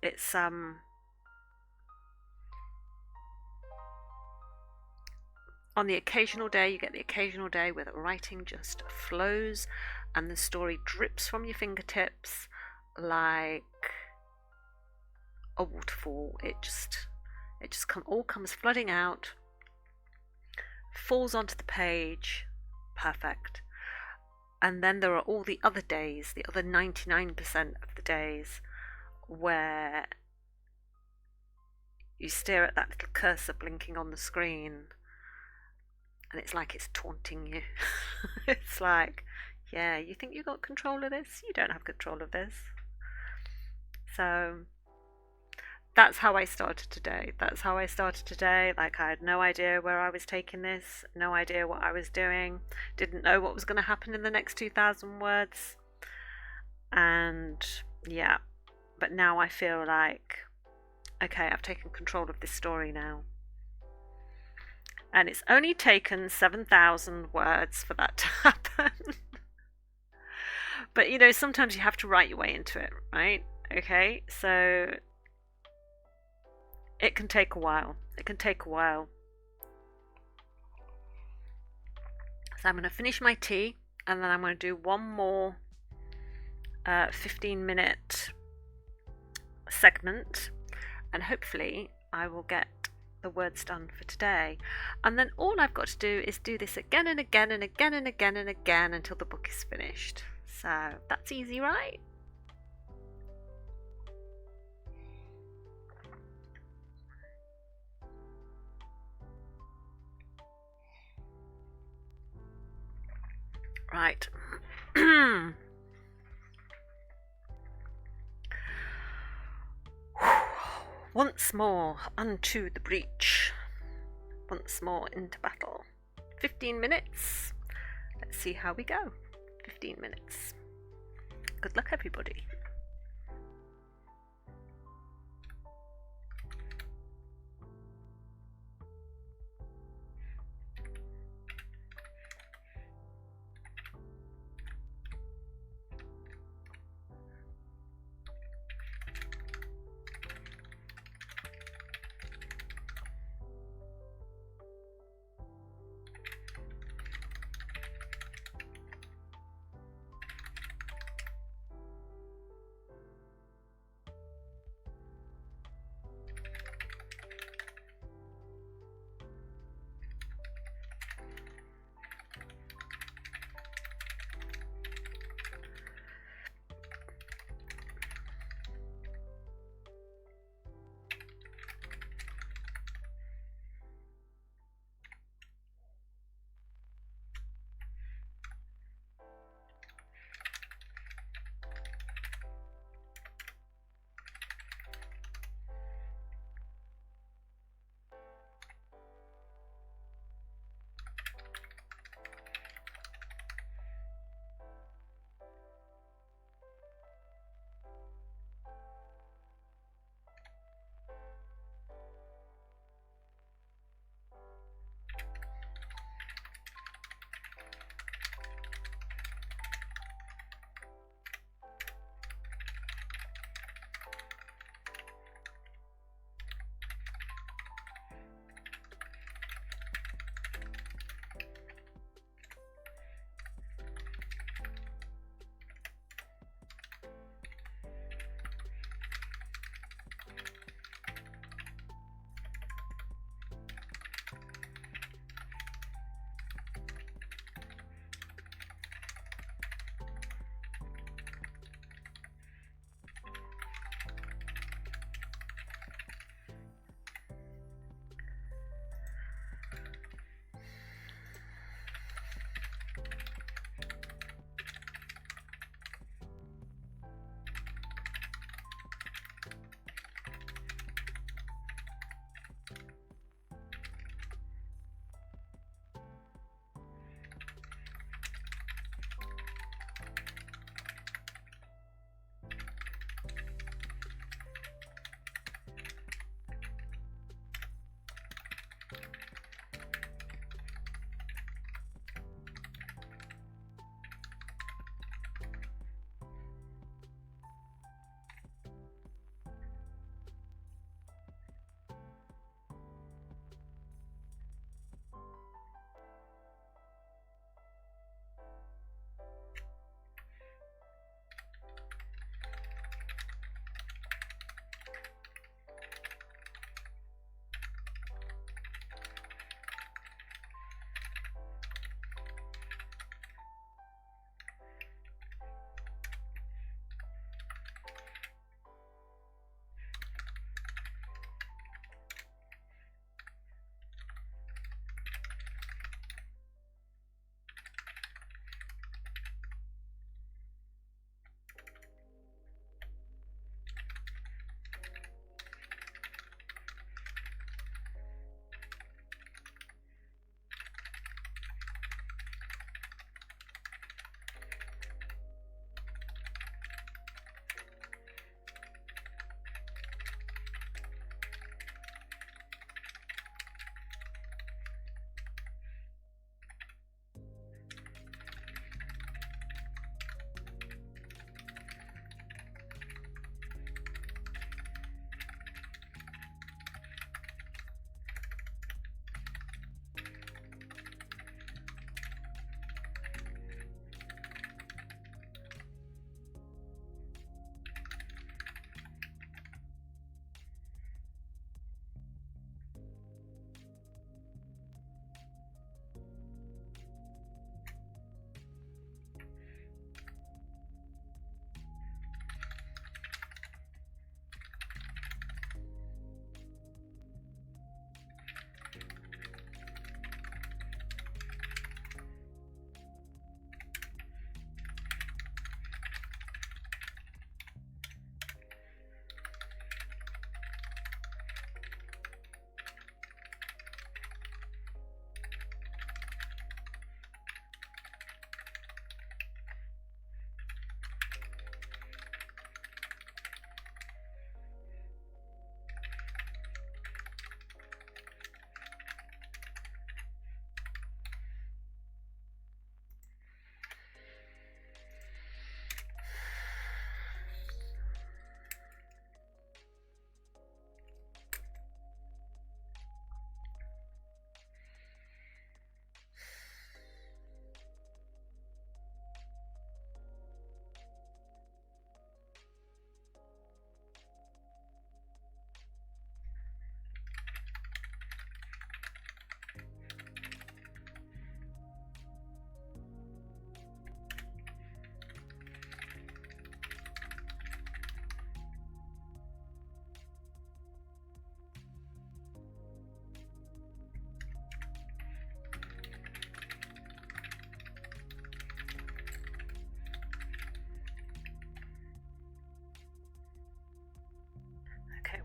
It's on the occasional day, you get the occasional day where the writing just flows and the story drips from your fingertips like a waterfall. It just all comes flooding out, falls onto the page, perfect. And then there are all the other days, the other 99% of the days, where you stare at that little cursor blinking on the screen and it's like it's taunting you. It's like, yeah, you think you got control of this? You don't have control of this. So that's how I started today. Like, I had no idea where I was taking this, no idea what I was doing, didn't know what was going to happen in the next 2,000 words. And yeah, but now I feel like, okay, I've taken control of this story now. And it's only taken 7,000 words for that to happen. But you know, sometimes you have to write your way into it, right? Okay, so it can take a while. So I'm going to finish my tea, and then I'm going to do one more 15-minute segment, and hopefully I will get the words done for today. And then all I've got to do is do this again and again and again and again and again until the book is finished. So that's easy, right? Right. Once more unto the breach. Once more into battle. 15 minutes. Let's see how we go. 15 minutes. Good luck, everybody.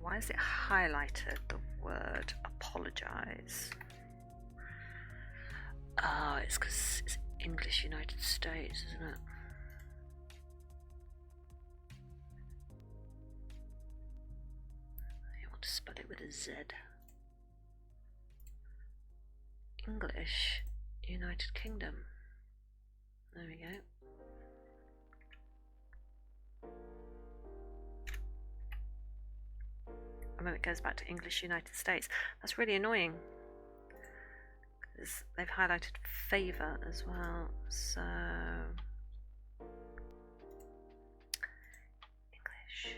why is it highlighted, the word apologise? Oh, it's because it's English United States, isn't it? You want to spell it with a Z. English United Kingdom. There we go. And then it goes back to English United States. That's really annoying, because they've highlighted favour as well. So English.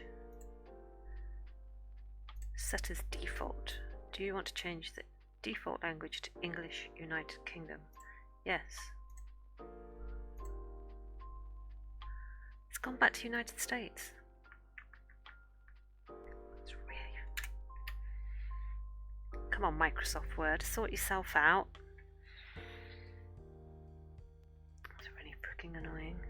Set as default. Do you want to change the default language to English United Kingdom? Yes. It's gone back to United States. It's really... Come on, Microsoft Word, sort yourself out. It's really freaking annoying.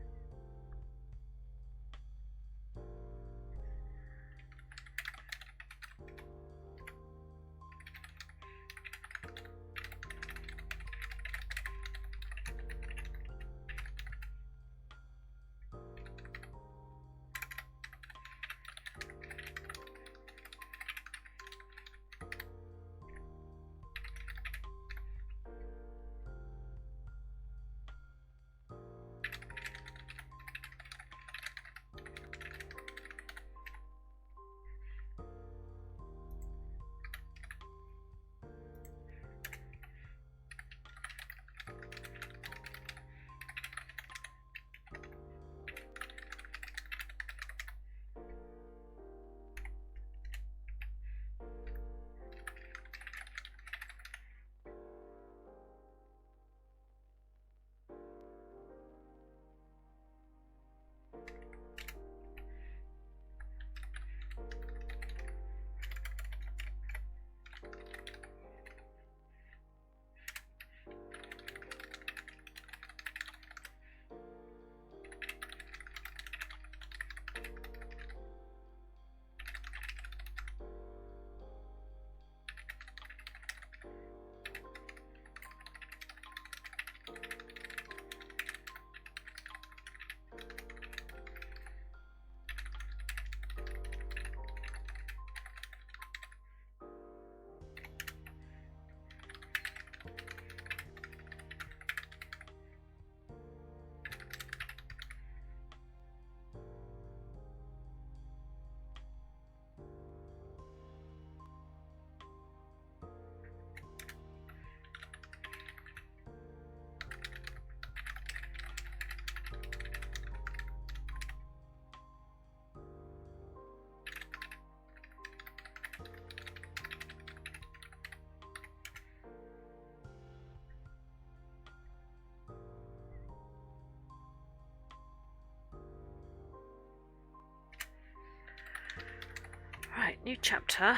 Right, new chapter.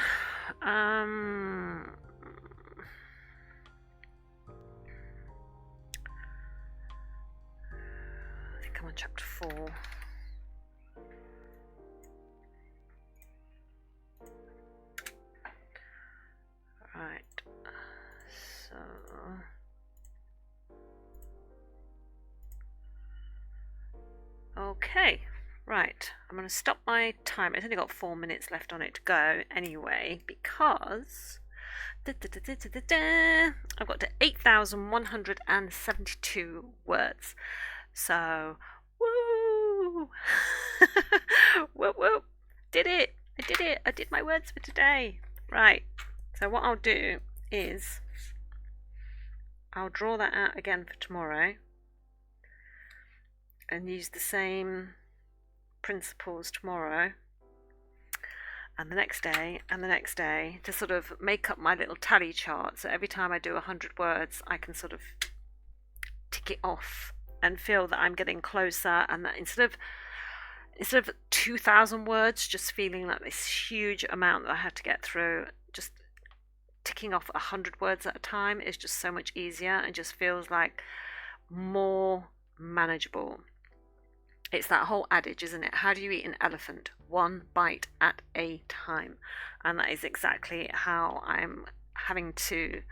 I think I'm on chapter 4. Right, so okay. Right, I'm going to stop my time. It's only got 4 minutes left on it to go anyway, because I've got to 8,172 words. So, woo! Whoop whoop! Did it! I did it! I did my words for today. Right. So what I'll do is I'll draw that out again for tomorrow and use the same principles tomorrow and the next day and the next day to sort of make up my little tally chart, so every time I do 100 words I can sort of tick it off and feel that I'm getting closer, and that instead of 2,000 words just feeling like this huge amount that I had to get through, just ticking off 100 words at a time is just so much easier and just feels like more manageable. It's that whole adage, isn't it? How do you eat an elephant? One bite at a time. And that is exactly how I'm having to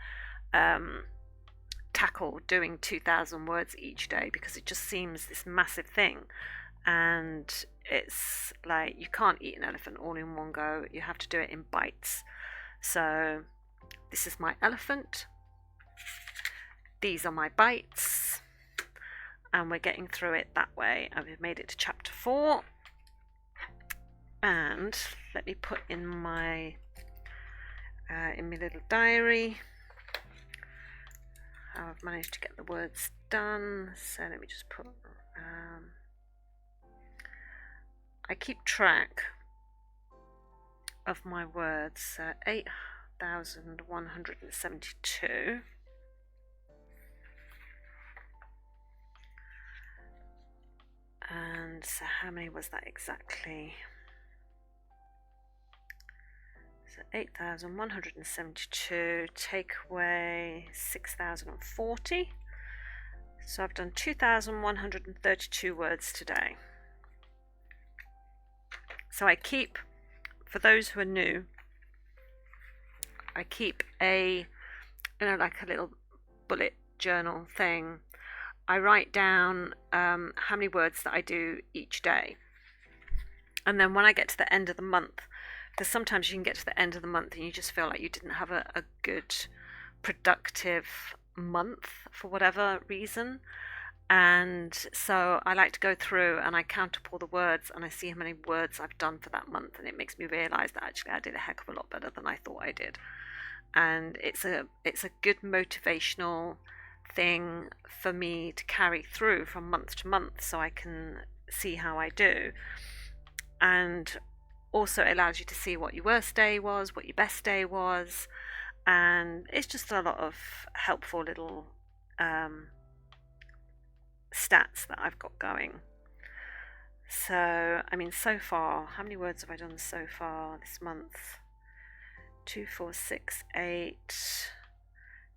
tackle doing 2,000 words each day, because it just seems this massive thing. And it's like you can't eat an elephant all in one go, you have to do it in bites. So this is my elephant, these are my bites, and we're getting through it that way. And we've made it to chapter 4, and let me put in my little diary how I've managed to get the words done. So let me just put I keep track of my words. 8,172. And so how many was that exactly? So 8,172, take away 6,040. So I've done 2,132 words today. So I keep, for those who are new, I keep a, like a little bullet journal thing. I write down how many words that I do each day. And then when I get to the end of the month, because sometimes you can get to the end of the month and you just feel like you didn't have a good, productive month for whatever reason. And so I like to go through and I count up all the words and I see how many words I've done for that month, and it makes me realize that actually I did a heck of a lot better than I thought I did. And it's a good motivational thing for me to carry through from month to month, so I can see how I do. And also it allows you to see what your worst day was, what your best day was, and it's just a lot of helpful little stats that I've got going. So I mean, so far, how many words have I done so far this month? 2, 4, 6, 8,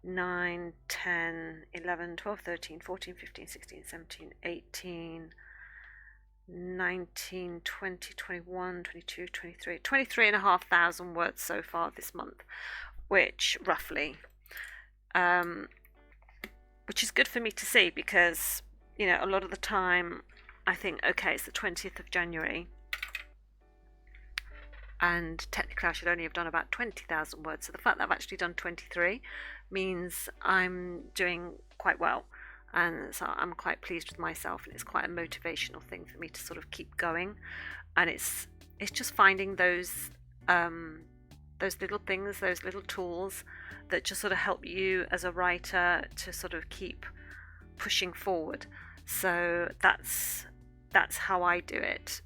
9, 10, 11, 12, 13, 14, 15, 16, 17, 18, 19, 20, 21, 22, 23, 23,500 words so far this month, which roughly, which is good for me to see, because, you know, a lot of the time I think, okay, it's the 20th of January and technically I should only have done about 20,000 words. So the fact that I've actually done 23 means I'm doing quite well. And so I'm quite pleased with myself, and it's quite a motivational thing for me to sort of keep going. And it's just finding those little things, those little tools that just sort of help you as a writer to sort of keep pushing forward. So that's how I do it.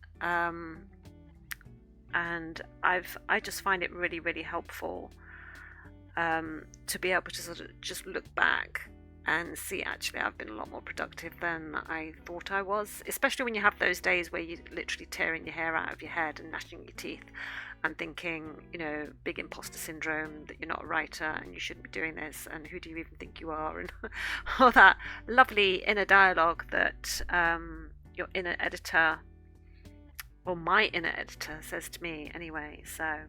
And I just find it really, really helpful to be able to sort of just look back and see, actually, I've been a lot more productive than I thought I was, especially when you have those days where you're literally tearing your hair out of your head and gnashing your teeth and thinking, you know, big imposter syndrome, that you're not a writer and you shouldn't be doing this, and who do you even think you are, and all that lovely inner dialogue that your inner editor, or my inner editor, says to me anyway. So,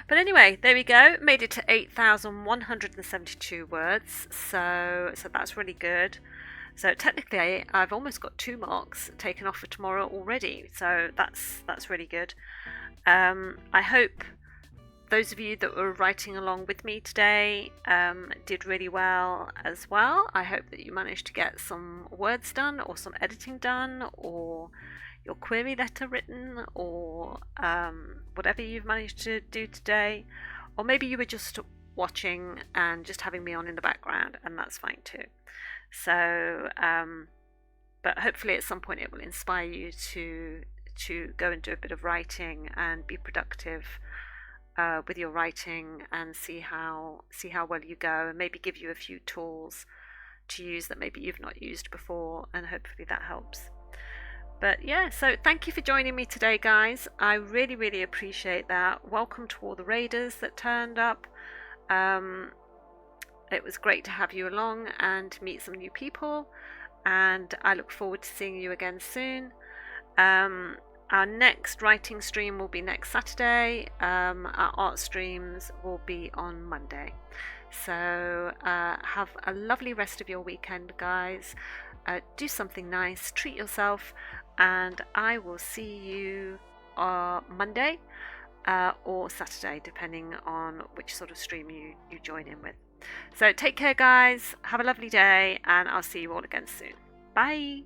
but anyway, there we go. Made it to 8,172 words. So that's really good. So technically, I've almost got 2 marks taken off for tomorrow already. So that's really good. I hope those of you that were writing along with me today did really well as well. I hope that you managed to get some words done, or some editing done, or your query letter written, or whatever you've managed to do today. Or maybe you were just watching and just having me on in the background, and that's fine too. So but hopefully at some point it will inspire you to go and do a bit of writing and be productive with your writing, and see how well you go, and maybe give you a few tools to use that maybe you've not used before, and hopefully that helps. But yeah, so thank you for joining me today, guys. I really, really appreciate that. Welcome to all the raiders that turned up. It was great to have you along and to meet some new people. and I look forward to seeing you again soon. Our next writing stream will be next Saturday. Our art streams will be on Monday. So have a lovely rest of your weekend, guys. Do something nice, treat yourself, and I will see you Monday or Saturday, depending on which sort of stream you join in with. So take care, guys. Have a lovely day, and I'll see you all again soon. Bye.